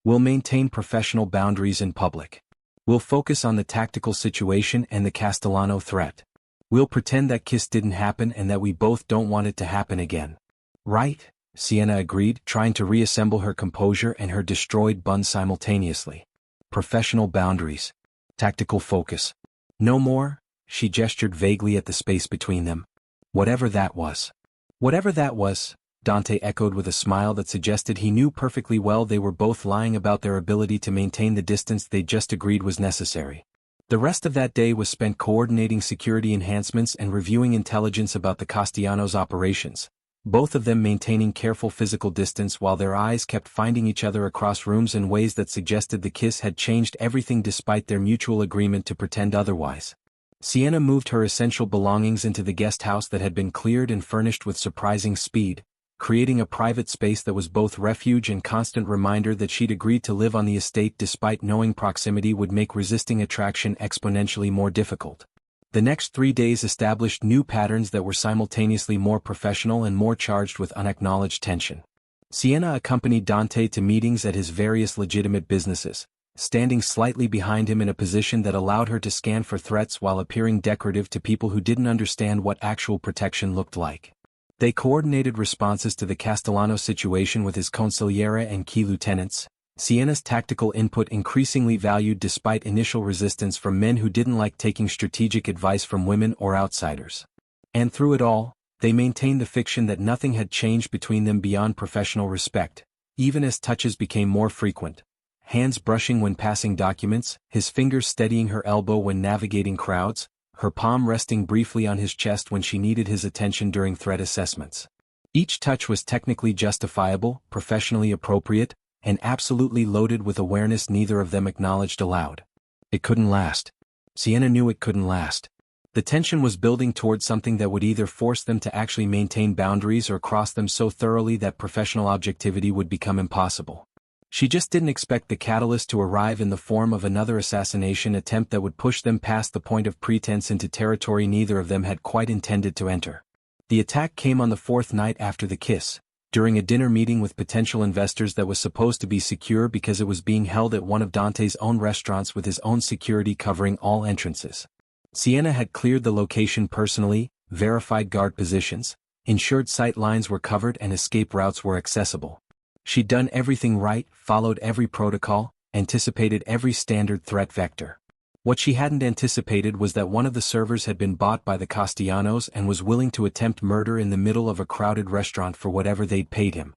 We'll maintain professional boundaries in public. We'll focus on the tactical situation and the Castellano threat. We'll pretend that kiss didn't happen and that we both don't want it to happen again. Right? Sienna agreed, trying to reassemble her composure and her destroyed bun simultaneously. Professional boundaries. Tactical focus. No more? She gestured vaguely at the space between them. Whatever that was. Whatever that was, Dante echoed with a smile that suggested he knew perfectly well they were both lying about their ability to maintain the distance they'd just agreed was necessary. The rest of that day was spent coordinating security enhancements and reviewing intelligence about the Castellanos' operations, both of them maintaining careful physical distance while their eyes kept finding each other across rooms in ways that suggested the kiss had changed everything despite their mutual agreement to pretend otherwise. Sienna moved her essential belongings into the guest house that had been cleared and furnished with surprising speed, creating a private space that was both refuge and constant reminder that she'd agreed to live on the estate despite knowing proximity would make resisting attraction exponentially more difficult. The next 3 days established new patterns that were simultaneously more professional and more charged with unacknowledged tension. Sienna accompanied Dante to meetings at his various legitimate businesses, standing slightly behind him in a position that allowed her to scan for threats while appearing decorative to people who didn't understand what actual protection looked like. They coordinated responses to the Castellano situation with his consigliere and key lieutenants, Sienna's tactical input increasingly valued despite initial resistance from men who didn't like taking strategic advice from women or outsiders. And through it all, they maintained the fiction that nothing had changed between them beyond professional respect, even as touches became more frequent. Hands brushing when passing documents, his fingers steadying her elbow when navigating crowds, her palm resting briefly on his chest when she needed his attention during threat assessments. Each touch was technically justifiable, professionally appropriate, and absolutely loaded with awareness neither of them acknowledged aloud. It couldn't last. Sienna knew it couldn't last. The tension was building towards something that would either force them to actually maintain boundaries or cross them so thoroughly that professional objectivity would become impossible. She just didn't expect the catalyst to arrive in the form of another assassination attempt that would push them past the point of pretense into territory neither of them had quite intended to enter. The attack came on the fourth night after the kiss, during a dinner meeting with potential investors that was supposed to be secure because it was being held at one of Dante's own restaurants with his own security covering all entrances. Sienna had cleared the location personally, verified guard positions, ensured sight lines were covered and escape routes were accessible. She'd done everything right, followed every protocol, anticipated every standard threat vector. What she hadn't anticipated was that one of the servers had been bought by the Castellanos and was willing to attempt murder in the middle of a crowded restaurant for whatever they'd paid him.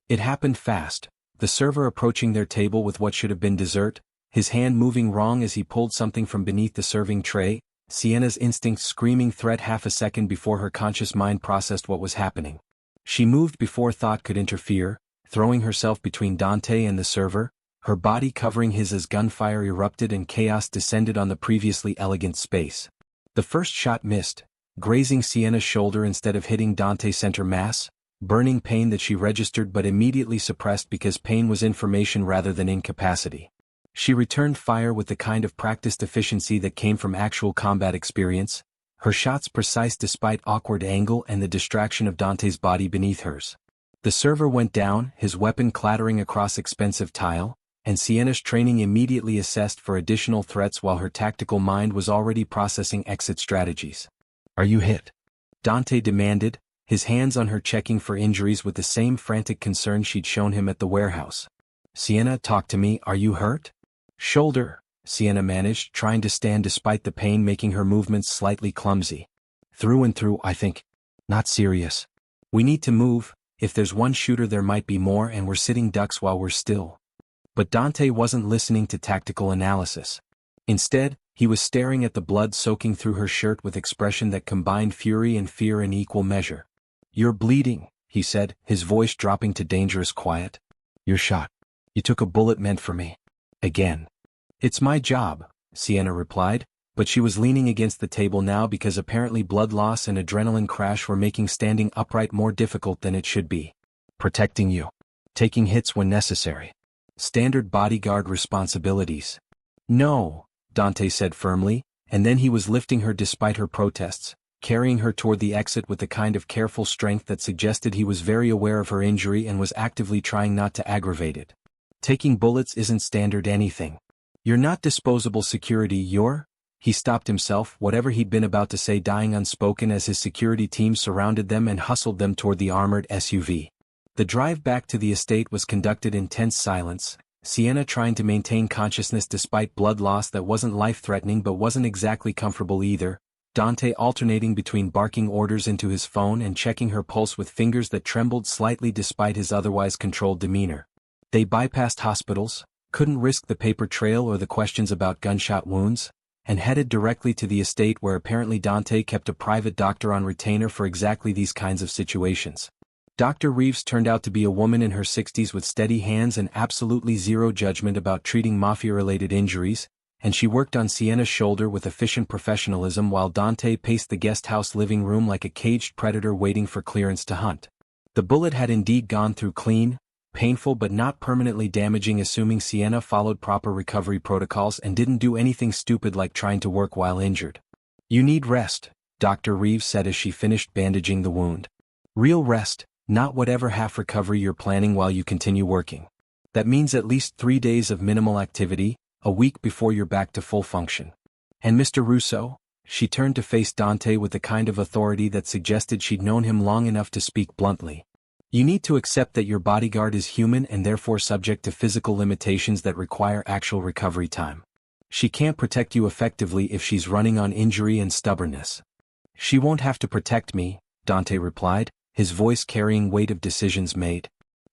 It happened fast, the server approaching their table with what should have been dessert, his hand moving wrong as he pulled something from beneath the serving tray, Sienna's instinct screaming threat half a second before her conscious mind processed what was happening. She moved before thought could interfere, throwing herself between Dante and the server, her body covering his as gunfire erupted and chaos descended on the previously elegant space. The first shot missed, grazing Sienna's shoulder instead of hitting Dante's center mass, burning pain that she registered but immediately suppressed because pain was information rather than incapacity. She returned fire with the kind of practiced efficiency that came from actual combat experience, her shots precise despite awkward angle and the distraction of Dante's body beneath hers. The server went down, his weapon clattering across expensive tile, and Sienna's training immediately assessed for additional threats while her tactical mind was already processing exit strategies. "Are you hit?" Dante demanded, his hands on her checking for injuries with the same frantic concern she'd shown him at the warehouse. "Sienna, talk to me, are you hurt?" "Shoulder," Sienna managed, trying to stand despite the pain making her movements slightly clumsy. "Through and through, I think. Not serious. We need to move, if there's one shooter there might be more and we're sitting ducks while we're still." But Dante wasn't listening to tactical analysis. Instead, he was staring at the blood soaking through her shirt with expression that combined fury and fear in equal measure. "You're bleeding," he said, his voice dropping to dangerous quiet. "You're shot. You took a bullet meant for me. Again." "It's my job," Sienna replied, but she was leaning against the table now because apparently blood loss and adrenaline crash were making standing upright more difficult than it should be. "Protecting you. Taking hits when necessary. Standard bodyguard responsibilities." "No," Dante said firmly, and then he was lifting her despite her protests, carrying her toward the exit with the kind of careful strength that suggested he was very aware of her injury and was actively trying not to aggravate it. "Taking bullets isn't standard anything. You're not disposable security, you're—" He stopped himself, whatever he'd been about to say dying unspoken as his security team surrounded them and hustled them toward the armored SUV. The drive back to the estate was conducted in tense silence, Sienna trying to maintain consciousness despite blood loss that wasn't life-threatening but wasn't exactly comfortable either, Dante alternating between barking orders into his phone and checking her pulse with fingers that trembled slightly despite his otherwise controlled demeanor. They bypassed hospitals, couldn't risk the paper trail or the questions about gunshot wounds, and headed directly to the estate where apparently Dante kept a private doctor on retainer for exactly these kinds of situations. Dr. Reeves turned out to be a woman in her 60s with steady hands and absolutely zero judgment about treating Mafia-related injuries, and she worked on Sienna's shoulder with efficient professionalism while Dante paced the guest house living room like a caged predator waiting for clearance to hunt. The bullet had indeed gone through clean, painful but not permanently damaging assuming Sienna followed proper recovery protocols and didn't do anything stupid like trying to work while injured. "You need rest," Dr. Reeves said as she finished bandaging the wound. "Real rest. Not whatever half recovery you're planning while you continue working. That means at least 3 days of minimal activity, a week before you're back to full function. And Mr. Russo?" She turned to face Dante with the kind of authority that suggested she'd known him long enough to speak bluntly. You need to accept that your bodyguard is human and therefore subject to physical limitations that require actual recovery time. She can't protect you effectively if she's running on injury and stubbornness. She won't have to protect me, Dante replied, his voice carrying weight of decisions made.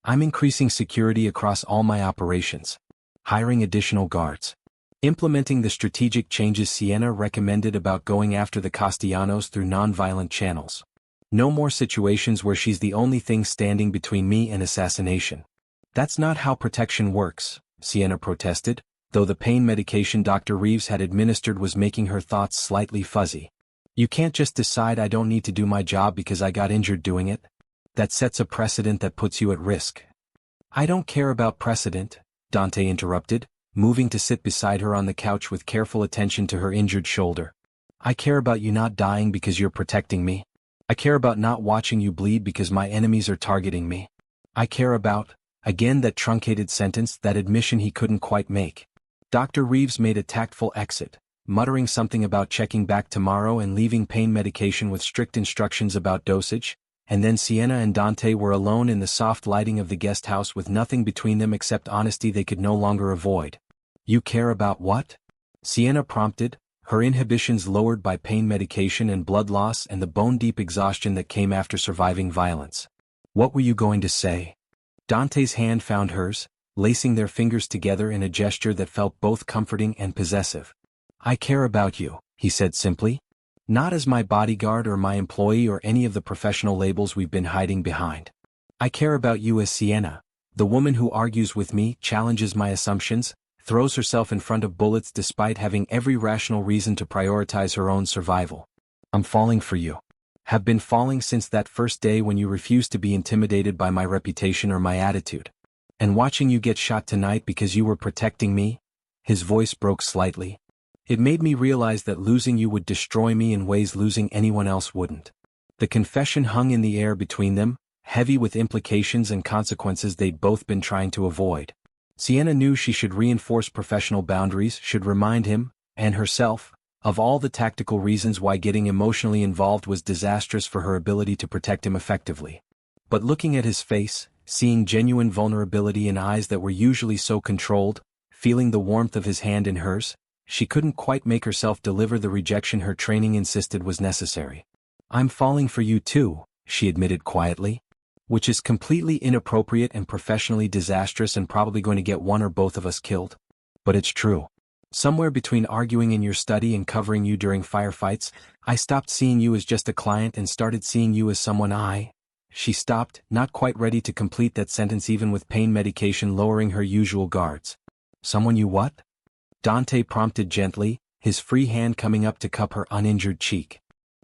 I'm increasing security across all my operations. Hiring additional guards. Implementing the strategic changes Sienna recommended about going after the Castellanos through non-violent channels. No more situations where she's the only thing standing between me and assassination. That's not how protection works, Sienna protested, though the pain medication Dr. Reeves had administered was making her thoughts slightly fuzzy. You can't just decide I don't need to do my job because I got injured doing it. That sets a precedent that puts you at risk. I don't care about precedent, Dante interrupted, moving to sit beside her on the couch with careful attention to her injured shoulder. I care about you not dying because you're protecting me. I care about not watching you bleed because my enemies are targeting me. I care about, again that truncated sentence, that admission he couldn't quite make. Dr. Reeves made a tactful exit, muttering something about checking back tomorrow and leaving pain medication with strict instructions about dosage, and then Sienna and Dante were alone in the soft lighting of the guest house with nothing between them except honesty they could no longer avoid. You care about what? Sienna prompted, her inhibitions lowered by pain medication and blood loss and the bone-deep exhaustion that came after surviving violence. What were you going to say? Dante's hand found hers, lacing their fingers together in a gesture that felt both comforting and possessive. I care about you, he said simply. Not as my bodyguard or my employee or any of the professional labels we've been hiding behind. I care about you as Sienna, the woman who argues with me, challenges my assumptions, throws herself in front of bullets despite having every rational reason to prioritize her own survival. I'm falling for you. Have been falling since that first day when you refused to be intimidated by my reputation or my attitude. And watching you get shot tonight because you were protecting me? His voice broke slightly. It made me realize that losing you would destroy me in ways losing anyone else wouldn't. The confession hung in the air between them, heavy with implications and consequences they'd both been trying to avoid. Sienna knew she should reinforce professional boundaries, should remind him, and herself, of all the tactical reasons why getting emotionally involved was disastrous for her ability to protect him effectively. But looking at his face, seeing genuine vulnerability in eyes that were usually so controlled, feeling the warmth of his hand in hers, she couldn't quite make herself deliver the rejection her training insisted was necessary. I'm falling for you too, she admitted quietly. Which is completely inappropriate and professionally disastrous and probably going to get one or both of us killed. But it's true. Somewhere between arguing in your study and covering you during firefights, I stopped seeing you as just a client and started seeing you as someone She stopped, not quite ready to complete that sentence even with pain medication lowering her usual guards. Someone you what? Dante prompted gently, his free hand coming up to cup her uninjured cheek.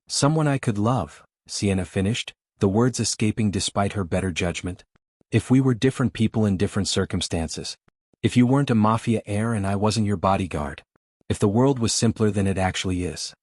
Someone I could love, Sienna finished, the words escaping despite her better judgment. If we were different people in different circumstances. If you weren't a Mafia heir and I wasn't your bodyguard. If the world was simpler than it actually is.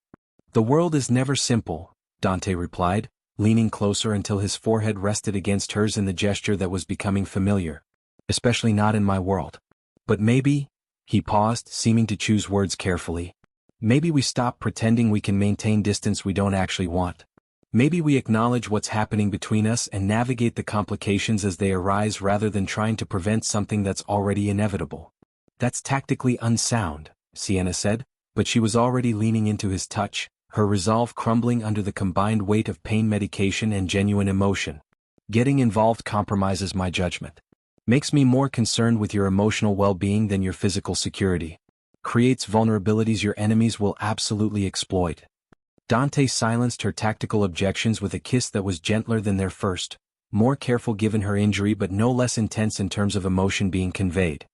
The world is never simple, Dante replied, leaning closer until his forehead rested against hers in the gesture that was becoming familiar. Especially not in my world. But maybe, he paused, seeming to choose words carefully. Maybe we stop pretending we can maintain distance we don't actually want. Maybe we acknowledge what's happening between us and navigate the complications as they arise rather than trying to prevent something that's already inevitable. That's tactically unsound, Sienna said, but she was already leaning into his touch, her resolve crumbling under the combined weight of pain medication and genuine emotion. Getting involved compromises my judgment. Makes me more concerned with your emotional well-being than your physical security. Creates vulnerabilities your enemies will absolutely exploit. Dante silenced her tactical objections with a kiss that was gentler than their first, more careful given her injury but no less intense in terms of emotion being conveyed.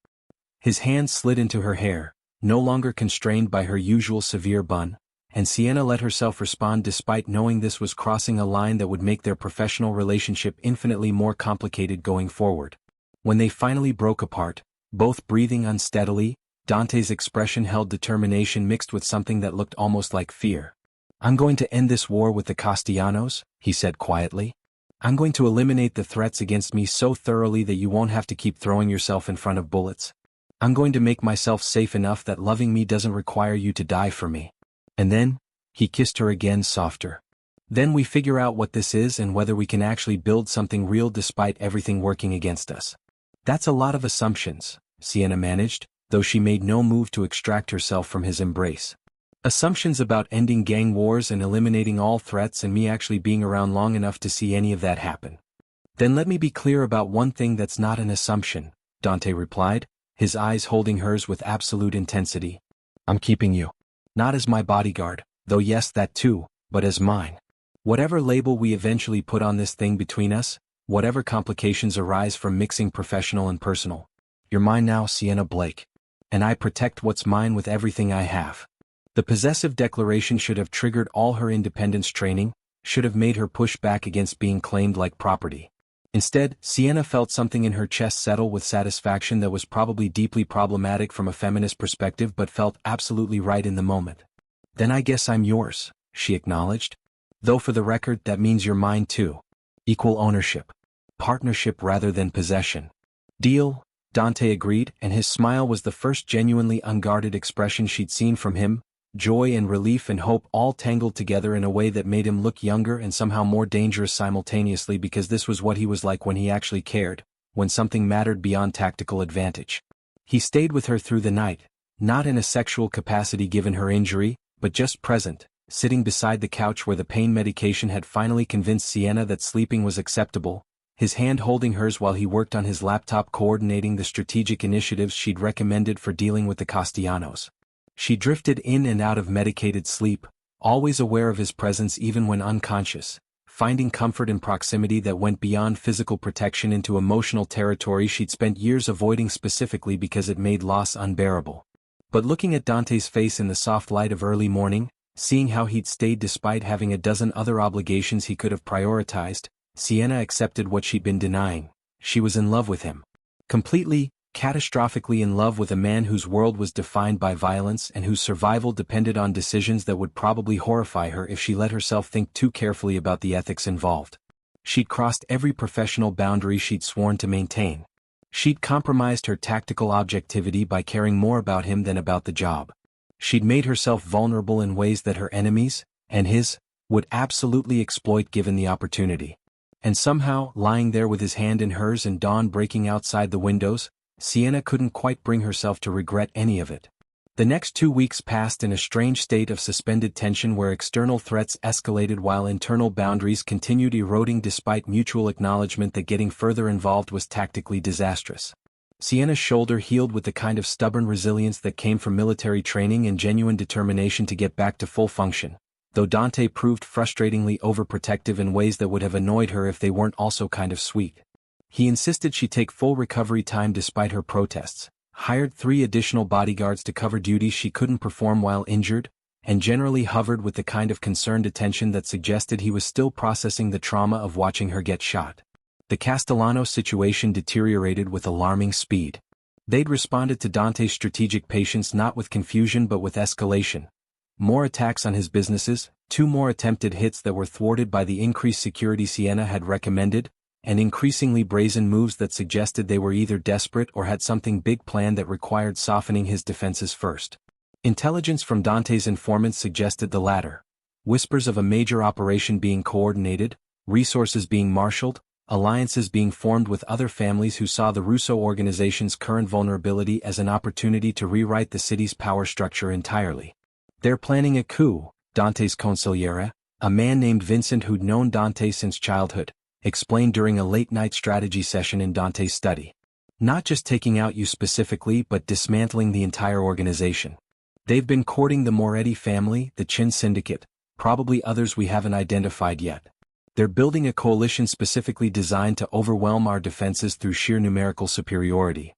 His hand slid into her hair, no longer constrained by her usual severe bun, and Sienna let herself respond despite knowing this was crossing a line that would make their professional relationship infinitely more complicated going forward. When they finally broke apart, both breathing unsteadily, Dante's expression held determination mixed with something that looked almost like fear. I'm going to end this war with the Castellanos, he said quietly. I'm going to eliminate the threats against me so thoroughly that you won't have to keep throwing yourself in front of bullets. I'm going to make myself safe enough that loving me doesn't require you to die for me. And then, he kissed her again softer. Then we figure out what this is and whether we can actually build something real despite everything working against us. That's a lot of assumptions, Sienna managed, though she made no move to extract herself from his embrace. Assumptions about ending gang wars and eliminating all threats and me actually being around long enough to see any of that happen. Then let me be clear about one thing that's not an assumption, Dante replied, his eyes holding hers with absolute intensity. I'm keeping you. Not as my bodyguard, though yes that too, but as mine. Whatever label we eventually put on this thing between us, whatever complications arise from mixing professional and personal. You're mine now, Sienna Blake. And I protect what's mine with everything I have. The possessive declaration should have triggered all her independence training, should have made her push back against being claimed like property. Instead, Sienna felt something in her chest settle with satisfaction that was probably deeply problematic from a feminist perspective but felt absolutely right in the moment. Then I guess I'm yours, she acknowledged. Though for the record that means you're mine too. Equal ownership. Partnership rather than possession. Deal, Dante agreed, and his smile was the first genuinely unguarded expression she'd seen from him, joy and relief and hope all tangled together in a way that made him look younger and somehow more dangerous simultaneously because this was what he was like when he actually cared, when something mattered beyond tactical advantage. He stayed with her through the night, not in a sexual capacity given her injury, but just present, sitting beside the couch where the pain medication had finally convinced Sienna that sleeping was acceptable, his hand holding hers while he worked on his laptop coordinating the strategic initiatives she'd recommended for dealing with the Castellanos. She drifted in and out of medicated sleep, always aware of his presence even when unconscious, finding comfort in proximity that went beyond physical protection into emotional territory she'd spent years avoiding specifically because it made loss unbearable. But looking at Dante's face in the soft light of early morning, seeing how he'd stayed despite having a dozen other obligations he could have prioritized, Sienna accepted what she'd been denying. She was in love with him. Completely, catastrophically in love with a man whose world was defined by violence and whose survival depended on decisions that would probably horrify her if she let herself think too carefully about the ethics involved. She'd crossed every professional boundary she'd sworn to maintain. She'd compromised her tactical objectivity by caring more about him than about the job. She'd made herself vulnerable in ways that her enemies, and his, would absolutely exploit given the opportunity. And somehow, lying there with his hand in hers and dawn breaking outside the windows, Sienna couldn't quite bring herself to regret any of it. The next 2 weeks passed in a strange state of suspended tension where external threats escalated while internal boundaries continued eroding despite mutual acknowledgement that getting further involved was tactically disastrous. Sienna's shoulder healed with the kind of stubborn resilience that came from military training and genuine determination to get back to full function, though Dante proved frustratingly overprotective in ways that would have annoyed her if they weren't also kind of sweet. He insisted she take full recovery time despite her protests, hired 3 additional bodyguards to cover duties she couldn't perform while injured, and generally hovered with the kind of concerned attention that suggested he was still processing the trauma of watching her get shot. The Castellanos situation deteriorated with alarming speed. They'd responded to Dante's strategic patience not with confusion but with escalation. More attacks on his businesses, 2 more attempted hits that were thwarted by the increased security Sienna had recommended, and increasingly brazen moves that suggested they were either desperate or had something big planned that required softening his defenses first. Intelligence from Dante's informants suggested the latter. Whispers of a major operation being coordinated, resources being marshaled, alliances being formed with other families who saw the Russo organization's current vulnerability as an opportunity to rewrite the city's power structure entirely. They're planning a coup, Dante's consigliere, a man named Vincent who'd known Dante since childhood, explained during a late-night strategy session in Dante's study. Not just taking out you specifically but dismantling the entire organization. They've been courting the Moretti family, the Chin Syndicate, probably others we haven't identified yet. They're building a coalition specifically designed to overwhelm our defenses through sheer numerical superiority.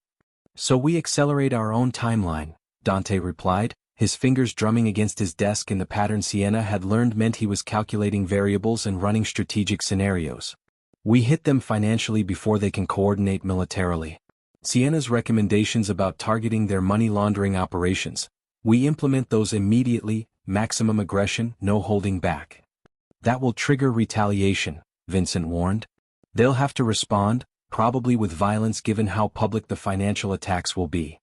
So we accelerate our own timeline, Dante replied, his fingers drumming against his desk in the pattern Sienna had learned meant he was calculating variables and running strategic scenarios. We hit them financially before they can coordinate militarily. Sienna's recommendations about targeting their money laundering operations. We implement those immediately, maximum aggression, no holding back. That will trigger retaliation, Vincent warned. They'll have to respond, probably with violence given how public the financial attacks will be.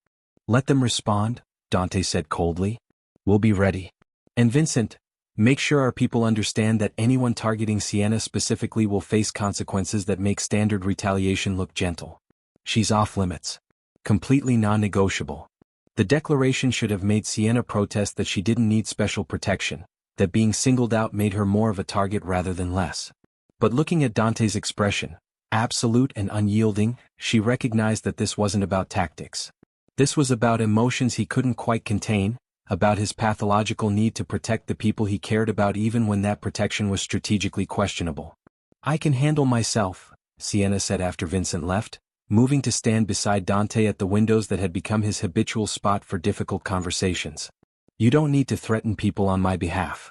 Let them respond, Dante said coldly. We'll be ready. And Vincent, Make sure our people understand that anyone targeting Sienna specifically will face consequences that make standard retaliation look gentle. She's off limits. Completely non-negotiable. The declaration should have made Sienna protest that she didn't need special protection, that being singled out made her more of a target rather than less. But looking at Dante's expression, absolute and unyielding, she recognized that this wasn't about tactics. This was about emotions he couldn't quite contain, about his pathological need to protect the people he cared about even when that protection was strategically questionable. "I can handle myself," Sienna said after Vincent left, moving to stand beside Dante at the windows that had become his habitual spot for difficult conversations. "You don't need to threaten people on my behalf."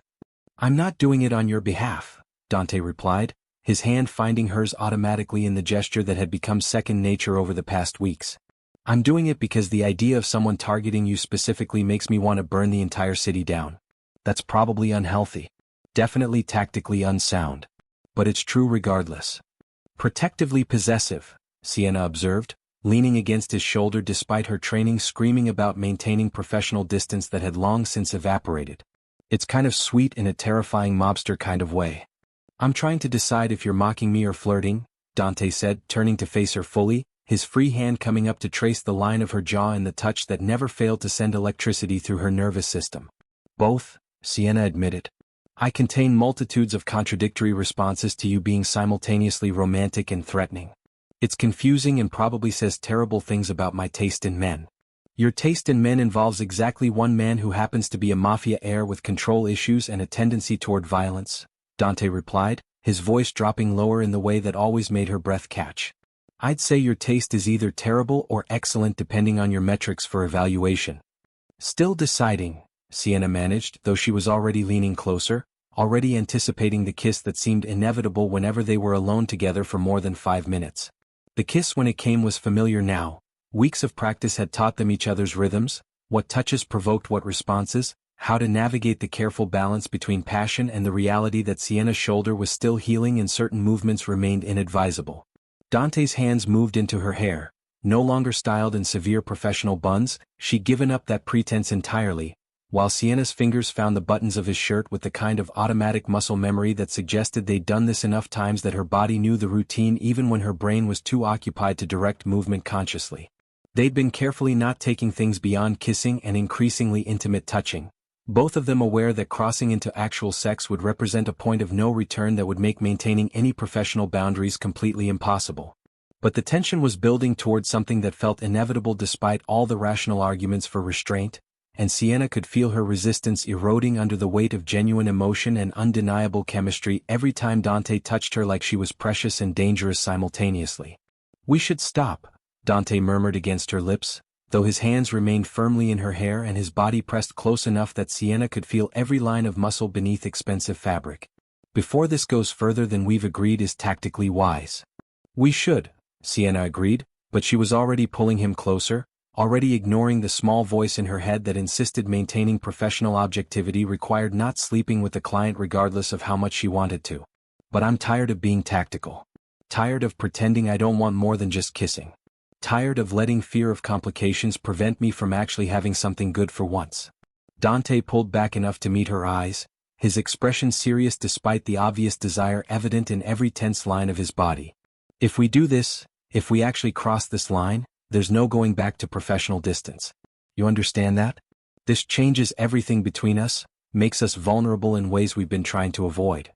"I'm not doing it on your behalf," Dante replied, his hand finding hers automatically in the gesture that had become second nature over the past weeks. "I'm doing it because the idea of someone targeting you specifically makes me want to burn the entire city down. That's probably unhealthy. Definitely tactically unsound. But it's true regardless." "Protectively possessive," Sienna observed, leaning against his shoulder despite her training screaming about maintaining professional distance that had long since evaporated. "It's kind of sweet in a terrifying mobster kind of way." "I'm trying to decide if you're mocking me or flirting," Dante said, turning to face her fully, his free hand coming up to trace the line of her jaw in the touch that never failed to send electricity through her nervous system. "Both," Sienna admitted. "I contain multitudes of contradictory responses to you being simultaneously romantic and threatening. It's confusing and probably says terrible things about my taste in men." "Your taste in men involves exactly one man who happens to be a Mafia heir with control issues and a tendency toward violence," Dante replied, his voice dropping lower in the way that always made her breath catch. "I'd say your taste is either terrible or excellent depending on your metrics for evaluation." "Still deciding," Sienna managed, though she was already leaning closer, already anticipating the kiss that seemed inevitable whenever they were alone together for more than 5 minutes. The kiss when it came was familiar now. Weeks of practice had taught them each other's rhythms, what touches provoked what responses, how to navigate the careful balance between passion and the reality that Sienna's shoulder was still healing and certain movements remained inadvisable. Dante's hands moved into her hair, no longer styled in severe professional buns, she'd given up that pretense entirely, while Sienna's fingers found the buttons of his shirt with the kind of automatic muscle memory that suggested they'd done this enough times that her body knew the routine even when her brain was too occupied to direct movement consciously. They'd been carefully not taking things beyond kissing and increasingly intimate touching, both of them aware that crossing into actual sex would represent a point of no return that would make maintaining any professional boundaries completely impossible. But the tension was building toward something that felt inevitable despite all the rational arguments for restraint, and Sienna could feel her resistance eroding under the weight of genuine emotion and undeniable chemistry every time Dante touched her like she was precious and dangerous simultaneously. "We should stop," Dante murmured against her lips, though his hands remained firmly in her hair and his body pressed close enough that Sienna could feel every line of muscle beneath expensive fabric. "Before this goes further than we've agreed is tactically wise." "We should," Sienna agreed, but she was already pulling him closer, already ignoring the small voice in her head that insisted maintaining professional objectivity required not sleeping with the client regardless of how much she wanted to. "But I'm tired of being tactical. Tired of pretending I don't want more than just kissing. Tired of letting fear of complications prevent me from actually having something good for once." Dante pulled back enough to meet her eyes, his expression serious despite the obvious desire evident in every tense line of his body. "If we do this, if we actually cross this line, there's no going back to professional distance. You understand that? This changes everything between us, makes us vulnerable in ways we've been trying to avoid."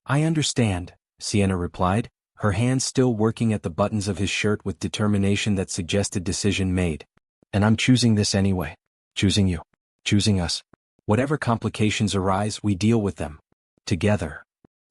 "I understand," Sienna replied, her hands still working at the buttons of his shirt with determination that suggested decision made. "And I'm choosing this anyway. Choosing you. Choosing us. Whatever complications arise, we deal with them. Together."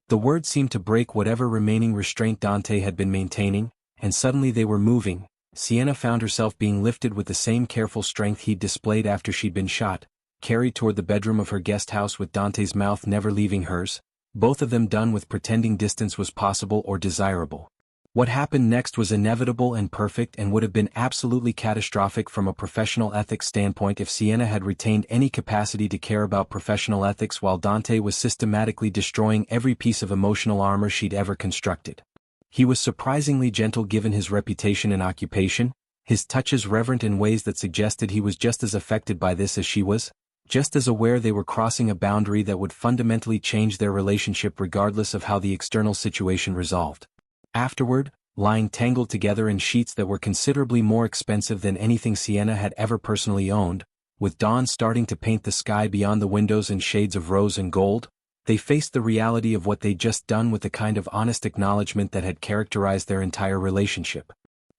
The word seemed to break whatever remaining restraint Dante had been maintaining, and suddenly they were moving. Sienna found herself being lifted with the same careful strength he'd displayed after she'd been shot, carried toward the bedroom of her guest house with Dante's mouth never leaving hers, both of them done with pretending distance was possible or desirable. What happened next was inevitable and perfect and would have been absolutely catastrophic from a professional ethics standpoint if Sienna had retained any capacity to care about professional ethics while Dante was systematically destroying every piece of emotional armor she'd ever constructed. He was surprisingly gentle given his reputation and occupation, his touches reverent in ways that suggested he was just as affected by this as she was, just as aware they were crossing a boundary that would fundamentally change their relationship regardless of how the external situation resolved. Afterward, lying tangled together in sheets that were considerably more expensive than anything Sienna had ever personally owned, with dawn starting to paint the sky beyond the windows in shades of rose and gold, they faced the reality of what they'd just done with the kind of honest acknowledgement that had characterized their entire relationship.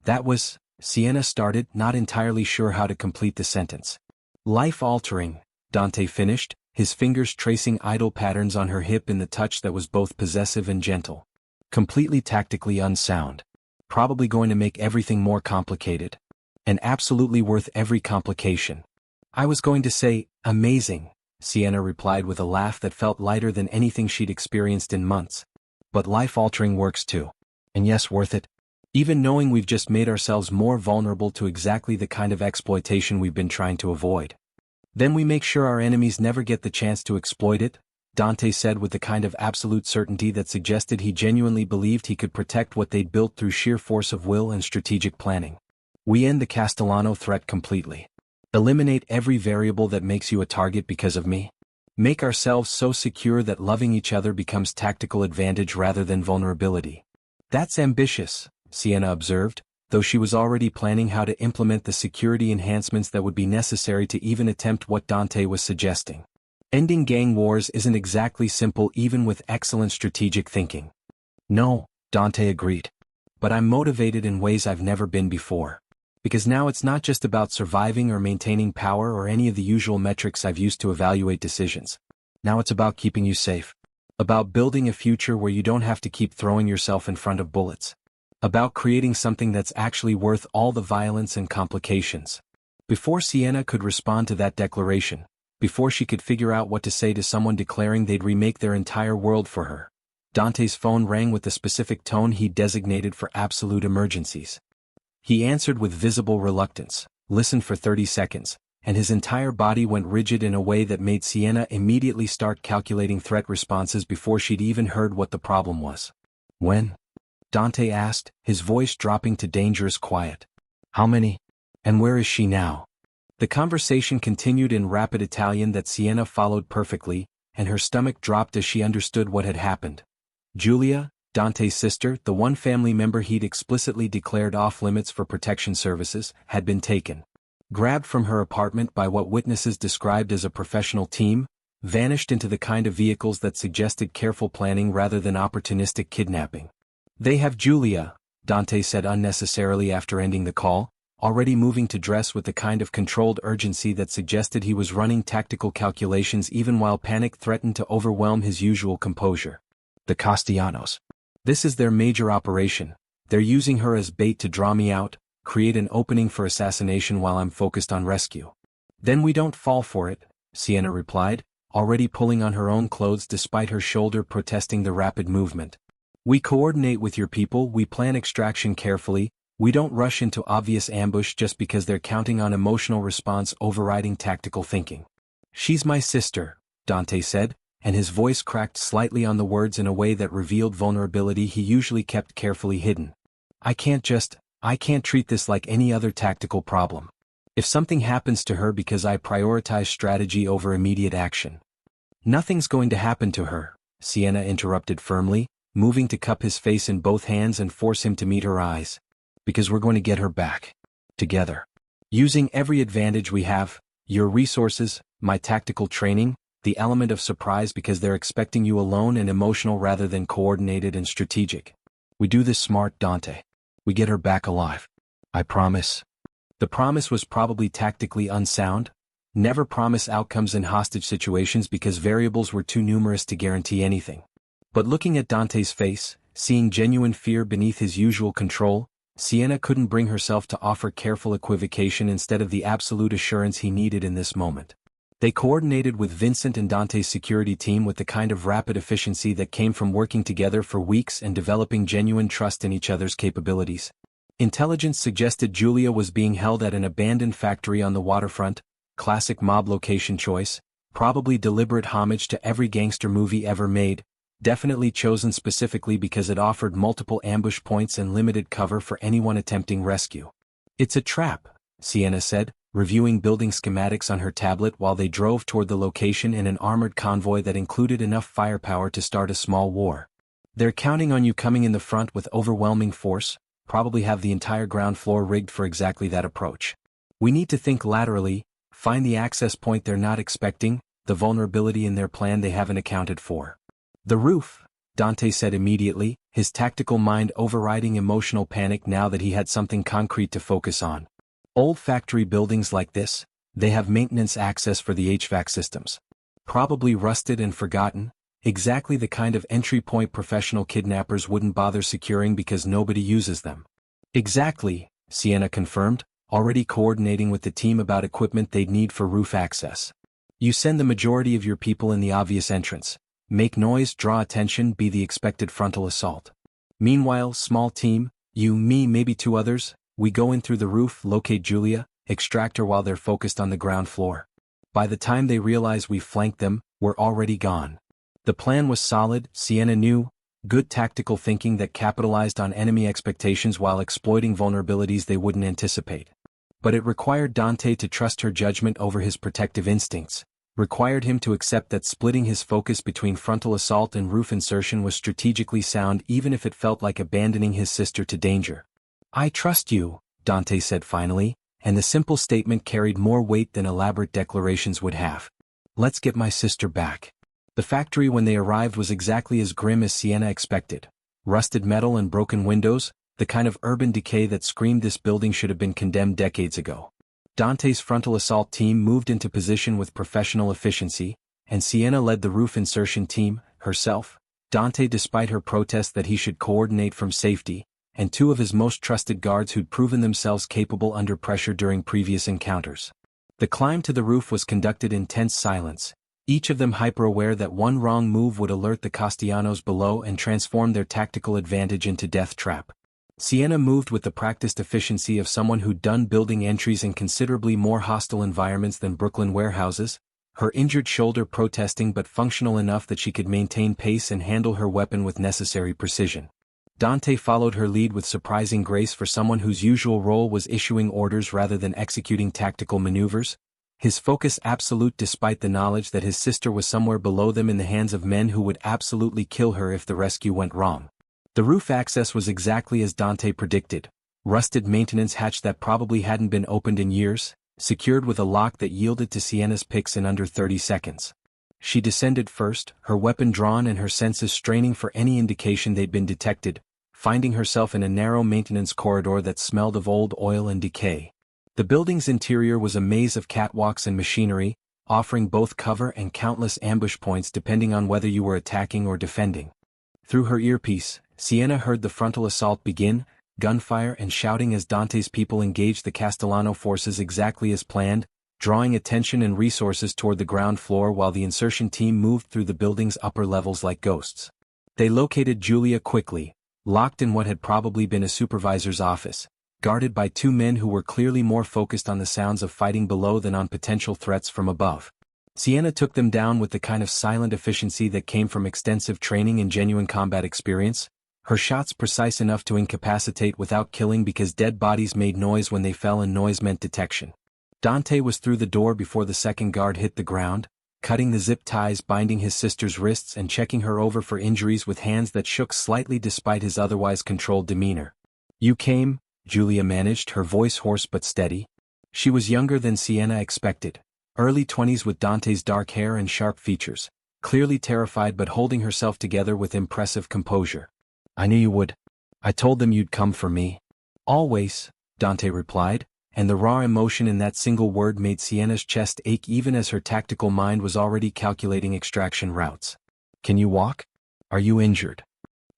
That was, Sienna started, not entirely sure how to complete the sentence. Life-altering, Dante finished, his fingers tracing idle patterns on her hip in the touch that was both possessive and gentle. Completely tactically unsound. Probably going to make everything more complicated. And absolutely worth every complication. I was going to say, amazing, Sienna replied with a laugh that felt lighter than anything she'd experienced in months. But life-altering works too. And yes, worth it. Even knowing we've just made ourselves more vulnerable to exactly the kind of exploitation we've been trying to avoid. Then we make sure our enemies never get the chance to exploit it, Dante said with the kind of absolute certainty that suggested he genuinely believed he could protect what they'd built through sheer force of will and strategic planning. We end the Castellano threat completely. Eliminate every variable that makes you a target because of me. Make ourselves so secure that loving each other becomes tactical advantage rather than vulnerability. That's ambitious, Sienna observed, though she was already planning how to implement the security enhancements that would be necessary to even attempt what Dante was suggesting. Ending gang wars isn't exactly simple even with excellent strategic thinking. No, Dante agreed. But I'm motivated in ways I've never been before. Because now it's not just about surviving or maintaining power or any of the usual metrics I've used to evaluate decisions. Now it's about keeping you safe. About building a future where you don't have to keep throwing yourself in front of bullets. About creating something that's actually worth all the violence and complications. Before Sienna could respond to that declaration, before she could figure out what to say to someone declaring they'd remake their entire world for her, Dante's phone rang with the specific tone he'd designated for absolute emergencies. He answered with visible reluctance, listened for 30 seconds, and his entire body went rigid in a way that made Sienna immediately start calculating threat responses before she'd even heard what the problem was. When? Dante asked, his voice dropping to dangerous quiet. How many? And where is she now? The conversation continued in rapid Italian that Sienna followed perfectly, and her stomach dropped as she understood what had happened. Giulia, Dante's sister, the one family member he'd explicitly declared off-limits for protection services, had been taken. Grabbed from her apartment by what witnesses described as a professional team, vanished into the kind of vehicles that suggested careful planning rather than opportunistic kidnapping. They have Giulia, Dante said unnecessarily after ending the call, already moving to dress with the kind of controlled urgency that suggested he was running tactical calculations even while panic threatened to overwhelm his usual composure. The Castellanos. This is their major operation. They're using her as bait to draw me out, create an opening for assassination while I'm focused on rescue. Then we don't fall for it, Sienna replied, already pulling on her own clothes despite her shoulder protesting the rapid movement. We coordinate with your people, we plan extraction carefully, we don't rush into obvious ambush just because they're counting on emotional response overriding tactical thinking. She's my sister, Dante said, and his voice cracked slightly on the words in a way that revealed vulnerability he usually kept carefully hidden. I can't treat this like any other tactical problem. If something happens to her because I prioritize strategy over immediate action. Nothing's going to happen to her, Sienna interrupted firmly, moving to cup his face in both hands and force him to meet her eyes. Because we're going to get her back. Together. Using every advantage we have, your resources, my tactical training, the element of surprise because they're expecting you alone and emotional rather than coordinated and strategic. We do this smart, Dante. We get her back alive. I promise. The promise was probably tactically unsound. Never promise outcomes in hostage situations because variables were too numerous to guarantee anything. But looking at Dante's face, seeing genuine fear beneath his usual control, Sienna couldn't bring herself to offer careful equivocation instead of the absolute assurance he needed in this moment. They coordinated with Vincent and Dante's security team with the kind of rapid efficiency that came from working together for weeks and developing genuine trust in each other's capabilities. Intelligence suggested Giulia was being held at an abandoned factory on the waterfront, classic mob location choice, probably deliberate homage to every gangster movie ever made, definitely chosen specifically because it offered multiple ambush points and limited cover for anyone attempting rescue. It's a trap, Sienna said, reviewing building schematics on her tablet while they drove toward the location in an armored convoy that included enough firepower to start a small war. They're counting on you coming in the front with overwhelming force, probably have the entire ground floor rigged for exactly that approach. We need to think laterally, find the access point they're not expecting, the vulnerability in their plan they haven't accounted for. The roof, Dante said immediately, his tactical mind overriding emotional panic now that he had something concrete to focus on. Old factory buildings like this, they have maintenance access for the HVAC systems. Probably rusted and forgotten, exactly the kind of entry point professional kidnappers wouldn't bother securing because nobody uses them. Exactly, Sienna confirmed, already coordinating with the team about equipment they'd need for roof access. You send the majority of your people in the obvious entrance. Make noise, draw attention, be the expected frontal assault. Meanwhile, small team, you, me, maybe 2 others, we go in through the roof, locate Julia, extract her while they're focused on the ground floor. By the time they realize we flanked them, we're already gone. The plan was solid, Sienna knew, good tactical thinking that capitalized on enemy expectations while exploiting vulnerabilities they wouldn't anticipate. But it required Dante to trust her judgment over his protective instincts, required him to accept that splitting his focus between frontal assault and roof insertion was strategically sound even if it felt like abandoning his sister to danger. I trust you, Dante said finally, and the simple statement carried more weight than elaborate declarations would have. Let's get my sister back. The factory when they arrived was exactly as grim as Sienna expected. Rusted metal and broken windows, the kind of urban decay that screamed this building should have been condemned decades ago. Dante's frontal assault team moved into position with professional efficiency, and Sienna led the roof insertion team, herself. Dante, despite her protest that he should coordinate from safety, and 2 of his most trusted guards who'd proven themselves capable under pressure during previous encounters. The climb to the roof was conducted in tense silence, each of them hyper-aware that one wrong move would alert the Castellanos below and transform their tactical advantage into death trap. Sienna moved with the practiced efficiency of someone who'd done building entries in considerably more hostile environments than Brooklyn warehouses, her injured shoulder protesting but functional enough that she could maintain pace and handle her weapon with necessary precision. Dante followed her lead with surprising grace for someone whose usual role was issuing orders rather than executing tactical maneuvers, his focus absolute despite the knowledge that his sister was somewhere below them in the hands of men who would absolutely kill her if the rescue went wrong. The roof access was exactly as Dante predicted, rusted maintenance hatch that probably hadn't been opened in years, secured with a lock that yielded to Sienna's picks in under 30 seconds. She descended first, her weapon drawn and her senses straining for any indication they'd been detected, finding herself in a narrow maintenance corridor that smelled of old oil and decay. The building's interior was a maze of catwalks and machinery, offering both cover and countless ambush points depending on whether you were attacking or defending. Through her earpiece, Sienna heard the frontal assault begin, gunfire and shouting as Dante's people engaged the Castellano forces exactly as planned, drawing attention and resources toward the ground floor while the insertion team moved through the building's upper levels like ghosts. They located Julia quickly, locked in what had probably been a supervisor's office, guarded by 2 men who were clearly more focused on the sounds of fighting below than on potential threats from above. Sienna took them down with the kind of silent efficiency that came from extensive training and genuine combat experience, her shots precise enough to incapacitate without killing because dead bodies made noise when they fell and noise meant detection. Dante was through the door before the second guard hit the ground, cutting the zip ties binding his sister's wrists and checking her over for injuries with hands that shook slightly despite his otherwise controlled demeanor. You came, Julia managed, her voice hoarse but steady. She was younger than Sienna expected, early 20s with Dante's dark hair and sharp features, clearly terrified but holding herself together with impressive composure. I knew you would. I told them you'd come for me. Always, Dante replied, and the raw emotion in that single word made Sienna's chest ache even as her tactical mind was already calculating extraction routes. Can you walk? Are you injured?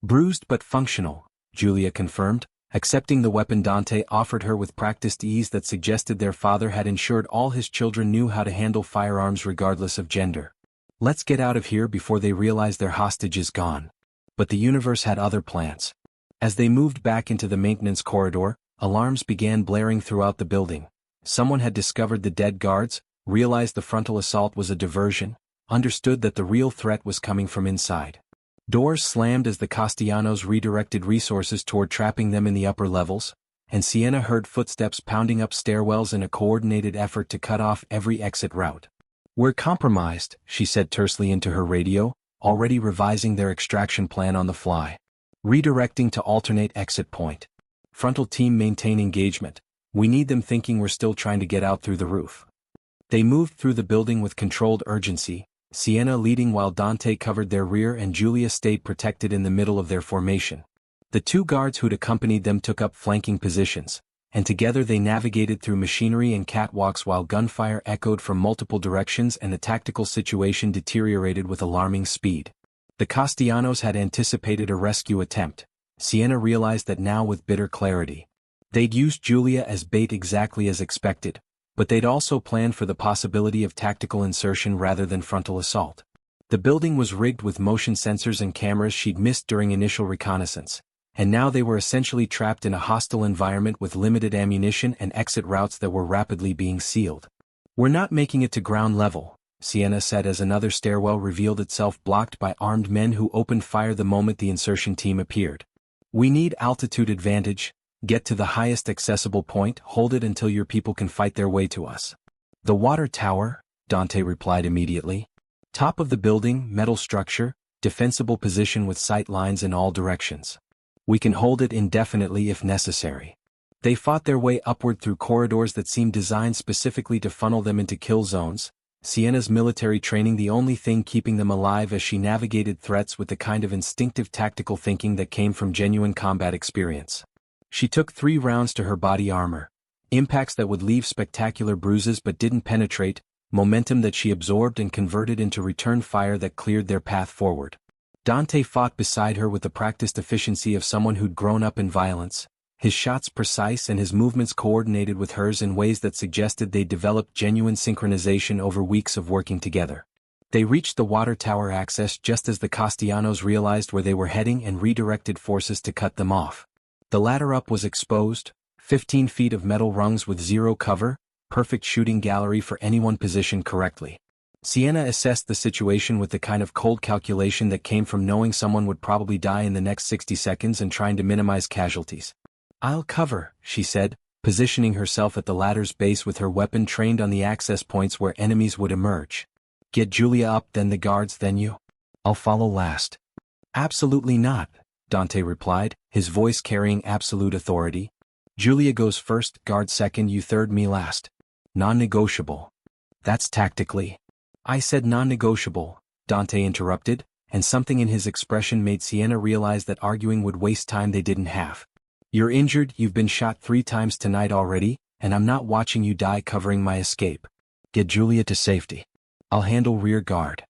Bruised but functional, Julia confirmed, accepting the weapon Dante offered her with practiced ease that suggested their father had ensured all his children knew how to handle firearms regardless of gender. Let's get out of here before they realize their hostage is gone. But the universe had other plans. As they moved back into the maintenance corridor, alarms began blaring throughout the building. Someone had discovered the dead guards, realized the frontal assault was a diversion, understood that the real threat was coming from inside. Doors slammed as the Castellanos redirected resources toward trapping them in the upper levels, and Sienna heard footsteps pounding up stairwells in a coordinated effort to cut off every exit route. "We're compromised," she said tersely into her radio, already revising their extraction plan on the fly. "Redirecting to alternate exit point. Frontal team maintain engagement. We need them thinking we're still trying to get out through the roof." They moved through the building with controlled urgency, Sienna leading while Dante covered their rear and Julia stayed protected in the middle of their formation. The two guards who'd accompanied them took up flanking positions, and together they navigated through machinery and catwalks while gunfire echoed from multiple directions and the tactical situation deteriorated with alarming speed. The Castellanos had anticipated a rescue attempt. Sienna realized that now with bitter clarity. They'd used Julia as bait exactly as expected, but they'd also planned for the possibility of tactical insertion rather than frontal assault. The building was rigged with motion sensors and cameras she'd missed during initial reconnaissance, and now they were essentially trapped in a hostile environment with limited ammunition and exit routes that were rapidly being sealed. "We're not making it to ground level," Sienna said as another stairwell revealed itself blocked by armed men who opened fire the moment the insertion team appeared. "We need altitude advantage. Get to the highest accessible point, hold it until your people can fight their way to us." "The water tower," Dante replied immediately. "Top of the building, metal structure, defensible position with sight lines in all directions. We can hold it indefinitely if necessary." They fought their way upward through corridors that seemed designed specifically to funnel them into kill zones, Sienna's military training the only thing keeping them alive as she navigated threats with the kind of instinctive tactical thinking that came from genuine combat experience. She took 3 rounds to her body armor, impacts that would leave spectacular bruises but didn't penetrate, momentum that she absorbed and converted into return fire that cleared their path forward. Dante fought beside her with the practiced efficiency of someone who'd grown up in violence, his shots precise and his movements coordinated with hers in ways that suggested they'd developed genuine synchronization over weeks of working together. They reached the water tower access just as the Castellanos realized where they were heading and redirected forces to cut them off. The ladder up was exposed, 15 feet of metal rungs with zero cover, perfect shooting gallery for anyone positioned correctly. Sienna assessed the situation with the kind of cold calculation that came from knowing someone would probably die in the next 60 seconds and trying to minimize casualties. "I'll cover," she said, positioning herself at the ladder's base with her weapon trained on the access points where enemies would emerge. "Get Julia up, then the guards, then you. I'll follow last." "Absolutely not," Dante replied, his voice carrying absolute authority. "Julia goes first, guard second, you third, me last. Non-negotiable." "That's tactically." "I said non-negotiable," Dante interrupted, and something in his expression made Sienna realize that arguing would waste time they didn't have. "You're injured, you've been shot 3 times tonight already, and I'm not watching you die covering my escape. Get Julia to safety. I'll handle rear guard."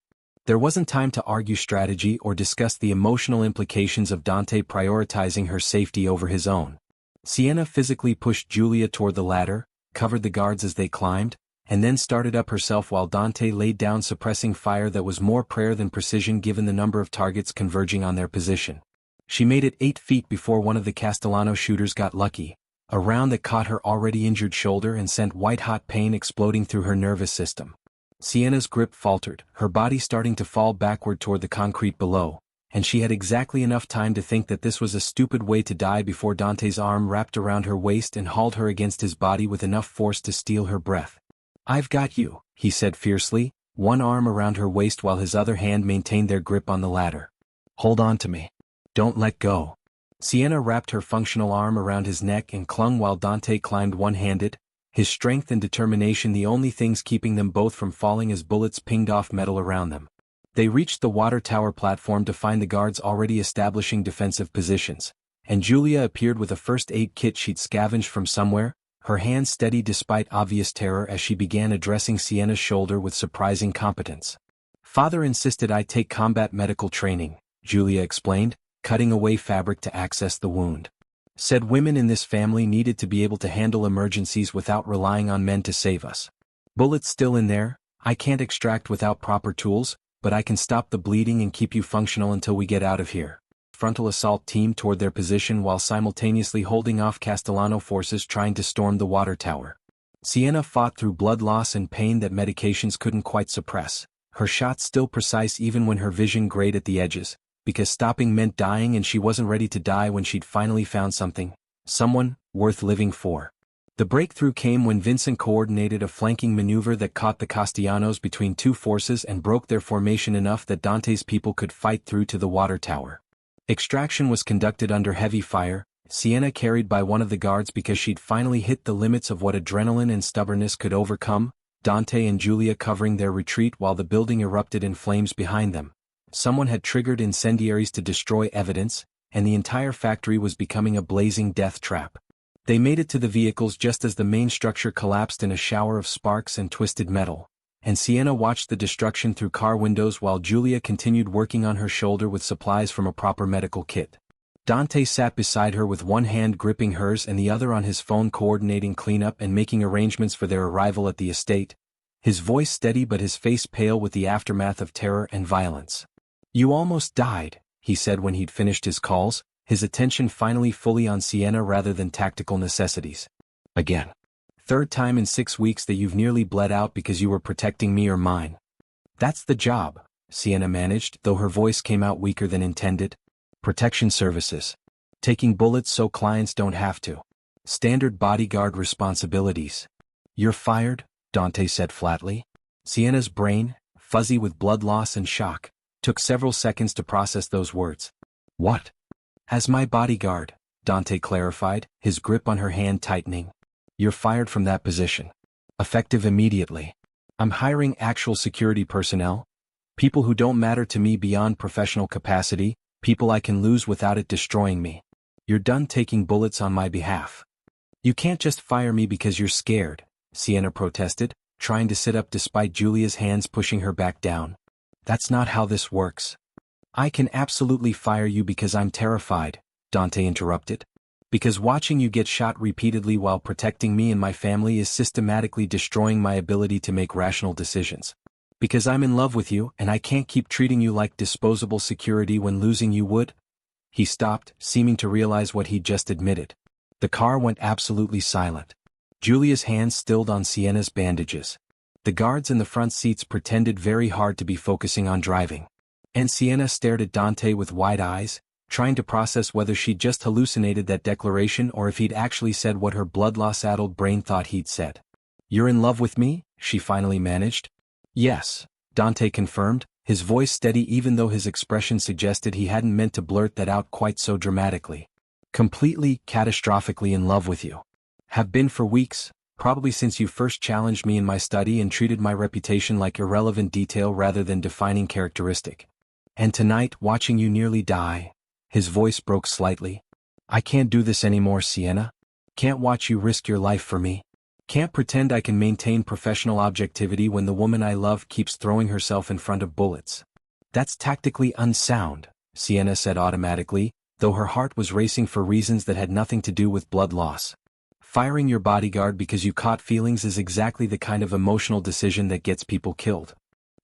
There wasn't time to argue strategy or discuss the emotional implications of Dante prioritizing her safety over his own. Sienna physically pushed Julia toward the ladder, covered the guards as they climbed, and then started up herself while Dante laid down suppressing fire that was more prayer than precision given the number of targets converging on their position. She made it 8 feet before one of the Castellano shooters got lucky, a round that caught her already injured shoulder and sent white-hot pain exploding through her nervous system. Sienna's grip faltered, her body starting to fall backward toward the concrete below, and she had exactly enough time to think that this was a stupid way to die before Dante's arm wrapped around her waist and hauled her against his body with enough force to steal her breath. "I've got you," he said fiercely, one arm around her waist while his other hand maintained their grip on the ladder. "Hold on to me. Don't let go." Sienna wrapped her functional arm around his neck and clung while Dante climbed one-handed, his strength and determination the only things keeping them both from falling as bullets pinged off metal around them. They reached the water tower platform to find the guards already establishing defensive positions, and Julia appeared with a first aid kit she'd scavenged from somewhere, her hand steady despite obvious terror as she began addressing Sienna's shoulder with surprising competence. "Father insisted I take combat medical training," Julia explained, cutting away fabric to access the wound. "Said women in this family needed to be able to handle emergencies without relying on men to save us. Bullets still in there, I can't extract without proper tools, but I can stop the bleeding and keep you functional until we get out of here." Frontal assault team toward their position while simultaneously holding off Castellano forces trying to storm the water tower. Sienna fought through blood loss and pain that medications couldn't quite suppress, her shots still precise even when her vision grayed at the edges, because stopping meant dying and she wasn't ready to die when she'd finally found something, Someone worth living for. The breakthrough came when Vincent coordinated a flanking maneuver that caught the Castellanos between two forces and broke their formation enough that Dante's people could fight through to the water tower. Extraction was conducted under heavy fire, Sienna carried by one of the guards because she'd finally hit the limits of what adrenaline and stubbornness could overcome, Dante and Julia covering their retreat while the building erupted in flames behind them. Someone had triggered incendiaries to destroy evidence, and the entire factory was becoming a blazing death trap. They made it to the vehicles just as the main structure collapsed in a shower of sparks and twisted metal, and Sienna watched the destruction through car windows while Julia continued working on her shoulder with supplies from a proper medical kit. Dante sat beside her with one hand gripping hers and the other on his phone coordinating cleanup and making arrangements for their arrival at the estate, his voice steady but his face pale with the aftermath of terror and violence. "You almost died," he said when he'd finished his calls, his attention finally fully on Sienna rather than tactical necessities. "Again. Third time in 6 weeks that you've nearly bled out because you were protecting me or mine." "That's the job," Sienna managed, though her voice came out weaker than intended. "Protection services. Taking bullets so clients don't have to. Standard bodyguard responsibilities." "You're fired," Dante said flatly. Sienna's brain, fuzzy with blood loss and shock, took several seconds to process those words. "What?" "As my bodyguard," Dante clarified, his grip on her hand tightening. "You're fired from that position. Effective immediately. I'm hiring actual security personnel. People who don't matter to me beyond professional capacity, people I can lose without it destroying me. You're done taking bullets on my behalf." "You can't just fire me because you're scared," Sienna protested, trying to sit up despite Julia's hands pushing her back down. "That's not how this works." "I can absolutely fire you because I'm terrified," Dante interrupted. "Because watching you get shot repeatedly while protecting me and my family is systematically destroying my ability to make rational decisions. Because I'm in love with you and I can't keep treating you like disposable security when losing you would." He stopped, seeming to realize what he'd just admitted. The car went absolutely silent. Julia's hands stilled on Sienna's bandages. The guards in the front seats pretended very hard to be focusing on driving. And Sienna stared at Dante with wide eyes, trying to process whether she'd just hallucinated that declaration or if he'd actually said what her blood-loss-addled brain thought he'd said. "You're in love with me?" she finally managed. "Yes," Dante confirmed, his voice steady even though his expression suggested he hadn't meant to blurt that out quite so dramatically. "Completely, catastrophically in love with you. Have been for weeks, probably since you first challenged me in my study and treated my reputation like irrelevant detail rather than defining characteristic. And tonight, watching you nearly die," his voice broke slightly. "I can't do this anymore, Sienna. Can't watch you risk your life for me. Can't pretend I can maintain professional objectivity when the woman I love keeps throwing herself in front of bullets." "That's tactically unsound," Sienna said automatically, though her heart was racing for reasons that had nothing to do with blood loss. "Firing your bodyguard because you caught feelings is exactly the kind of emotional decision that gets people killed."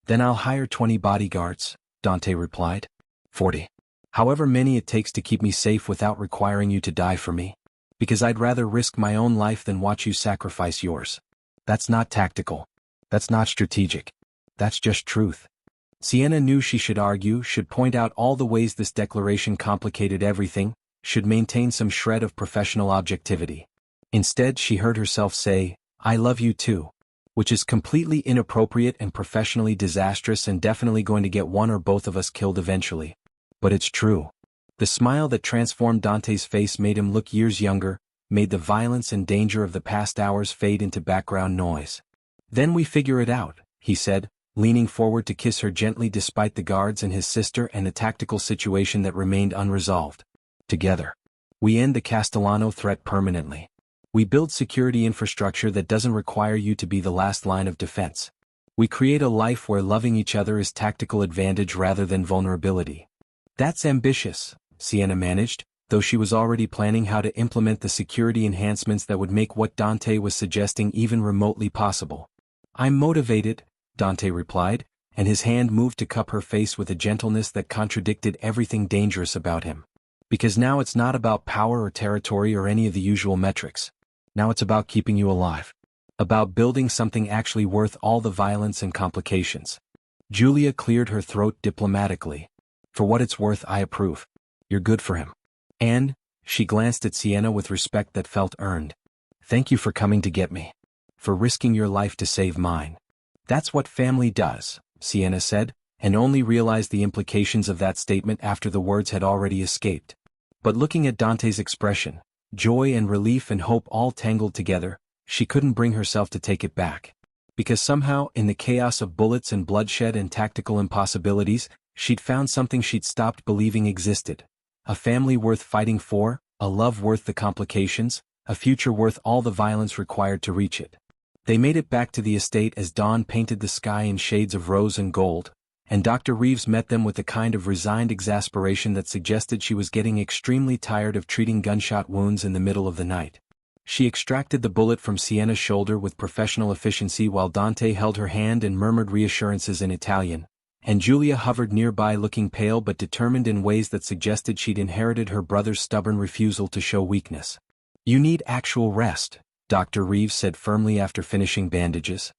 "Then I'll hire 20 bodyguards," Dante replied. 40. "However many it takes to keep me safe without requiring you to die for me. Because I'd rather risk my own life than watch you sacrifice yours." "That's not tactical. That's not strategic. That's just truth." Sienna knew she should argue, should point out all the ways this declaration complicated everything, should maintain some shred of professional objectivity. Instead, she heard herself say, "I love you too," which is completely inappropriate and professionally disastrous and definitely going to get one or both of us killed eventually. But it's true. The smile that transformed Dante's face made him look years younger, made the violence and danger of the past hours fade into background noise. "Then we figure it out," he said, leaning forward to kiss her gently despite the guards and his sister and the tactical situation that remained unresolved. "Together. We end the Castellano threat permanently. We build security infrastructure that doesn't require you to be the last line of defense. We create a life where loving each other is tactical advantage rather than vulnerability." "That's ambitious," Sienna managed, though she was already planning how to implement the security enhancements that would make what Dante was suggesting even remotely possible. "I'm motivated," Dante replied, and his hand moved to cup her face with a gentleness that contradicted everything dangerous about him. "Because now it's not about power or territory or any of the usual metrics. Now it's about keeping you alive. About building something actually worth all the violence and complications." Julia cleared her throat diplomatically. "For what it's worth, I approve. You're good for him. And, She glanced at Sienna with respect that felt earned. "Thank you for coming to get me. For risking your life to save mine." "That's what family does," Sienna said, and only realized the implications of that statement after the words had already escaped. But looking at Dante's expression, joy and relief and hope all tangled together, she couldn't bring herself to take it back. Because somehow, in the chaos of bullets and bloodshed and tactical impossibilities, she'd found something she'd stopped believing existed. A family worth fighting for, a love worth the complications, a future worth all the violence required to reach it. They made it back to the estate as dawn painted the sky in shades of rose and gold, and Dr. Reeves met them with a kind of resigned exasperation that suggested she was getting extremely tired of treating gunshot wounds in the middle of the night. She extracted the bullet from Sienna's shoulder with professional efficiency while Dante held her hand and murmured reassurances in Italian, and Julia hovered nearby looking pale but determined in ways that suggested she'd inherited her brother's stubborn refusal to show weakness. "You need actual rest," Dr. Reeves said firmly after finishing bandages.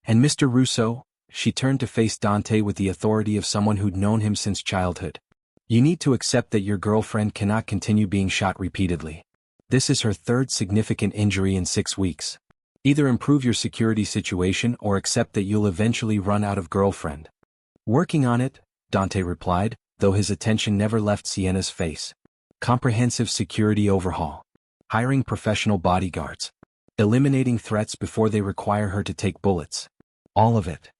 "And Mr. Russo," she turned to face Dante with the authority of someone who'd known him since childhood. "You need to accept that your girlfriend cannot continue being shot repeatedly. This is her third significant injury in 6 weeks. Either improve your security situation or accept that you'll eventually run out of girlfriend." "Working on it," Dante replied, though his attention never left Sienna's face. "Comprehensive security overhaul. Hiring professional bodyguards. Eliminating threats before they require her to take bullets. All of it."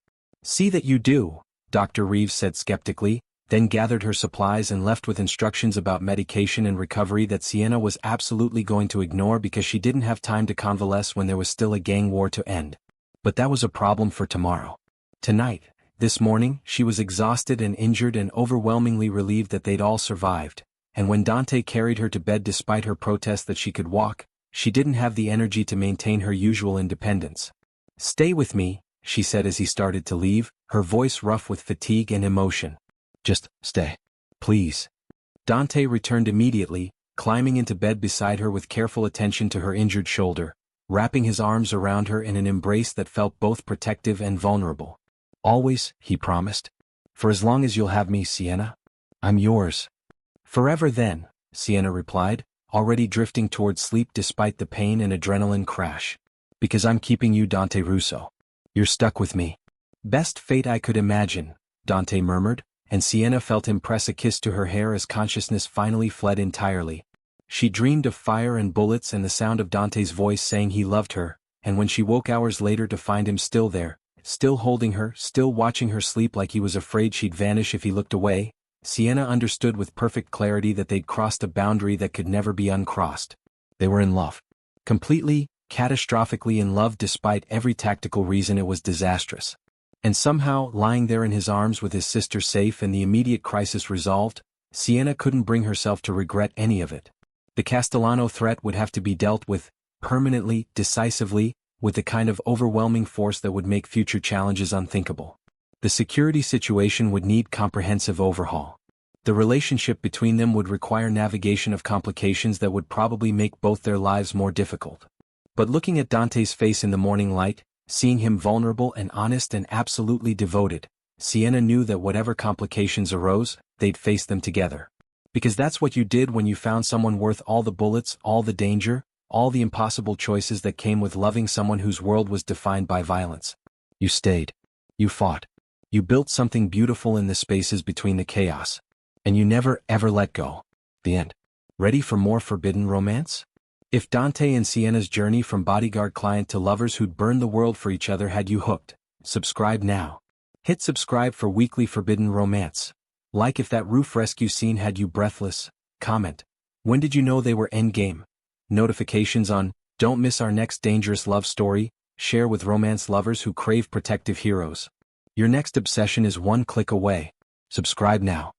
"See that you do," Dr. Reeves said skeptically, then gathered her supplies and left with instructions about medication and recovery that Sienna was absolutely going to ignore because she didn't have time to convalesce when there was still a gang war to end. But that was a problem for tomorrow. Tonight, this morning, she was exhausted and injured and overwhelmingly relieved that they'd all survived, and when Dante carried her to bed despite her protest that she could walk, she didn't have the energy to maintain her usual independence. "Stay with me," she said as he started to leave, her voice rough with fatigue and emotion. "Just stay. Please." Dante returned immediately, climbing into bed beside her with careful attention to her injured shoulder, wrapping his arms around her in an embrace that felt both protective and vulnerable. "Always," he promised. "For as long as you'll have me, Sienna. I'm yours." "Forever then," Sienna replied, already drifting towards sleep despite the pain and adrenaline crash. "Because I'm keeping you, Dante Russo. You're stuck with me." "Best fate I could imagine," Dante murmured, and Sienna felt him press a kiss to her hair as consciousness finally fled entirely. She dreamed of fire and bullets and the sound of Dante's voice saying he loved her, and when she woke hours later to find him still there, still holding her, still watching her sleep like he was afraid she'd vanish if he looked away, Sienna understood with perfect clarity that they'd crossed a boundary that could never be uncrossed. They were in love. Completely, catastrophically in love despite every tactical reason it was disastrous. And somehow, lying there in his arms with his sister safe and the immediate crisis resolved, Sienna couldn't bring herself to regret any of it. The Castellano threat would have to be dealt with, permanently, decisively, with the kind of overwhelming force that would make future challenges unthinkable. The security situation would need comprehensive overhaul. The relationship between them would require navigation of complications that would probably make both their lives more difficult. But looking at Dante's face in the morning light, seeing him vulnerable and honest and absolutely devoted, Sienna knew that whatever complications arose, they'd face them together. Because that's what you did when you found someone worth all the bullets, all the danger, all the impossible choices that came with loving someone whose world was defined by violence. You stayed. You fought. You built something beautiful in the spaces between the chaos. And you never ever let go. The end. Ready for more forbidden romance? If Dante and Sienna's journey from bodyguard client to lovers who'd burn the world for each other had you hooked, subscribe now. Hit subscribe for weekly forbidden romance. Like if that roof rescue scene had you breathless. Comment. When did you know they were endgame? Notifications on. Don't miss our next dangerous love story. Share with romance lovers who crave protective heroes. Your next obsession is one click away. Subscribe now.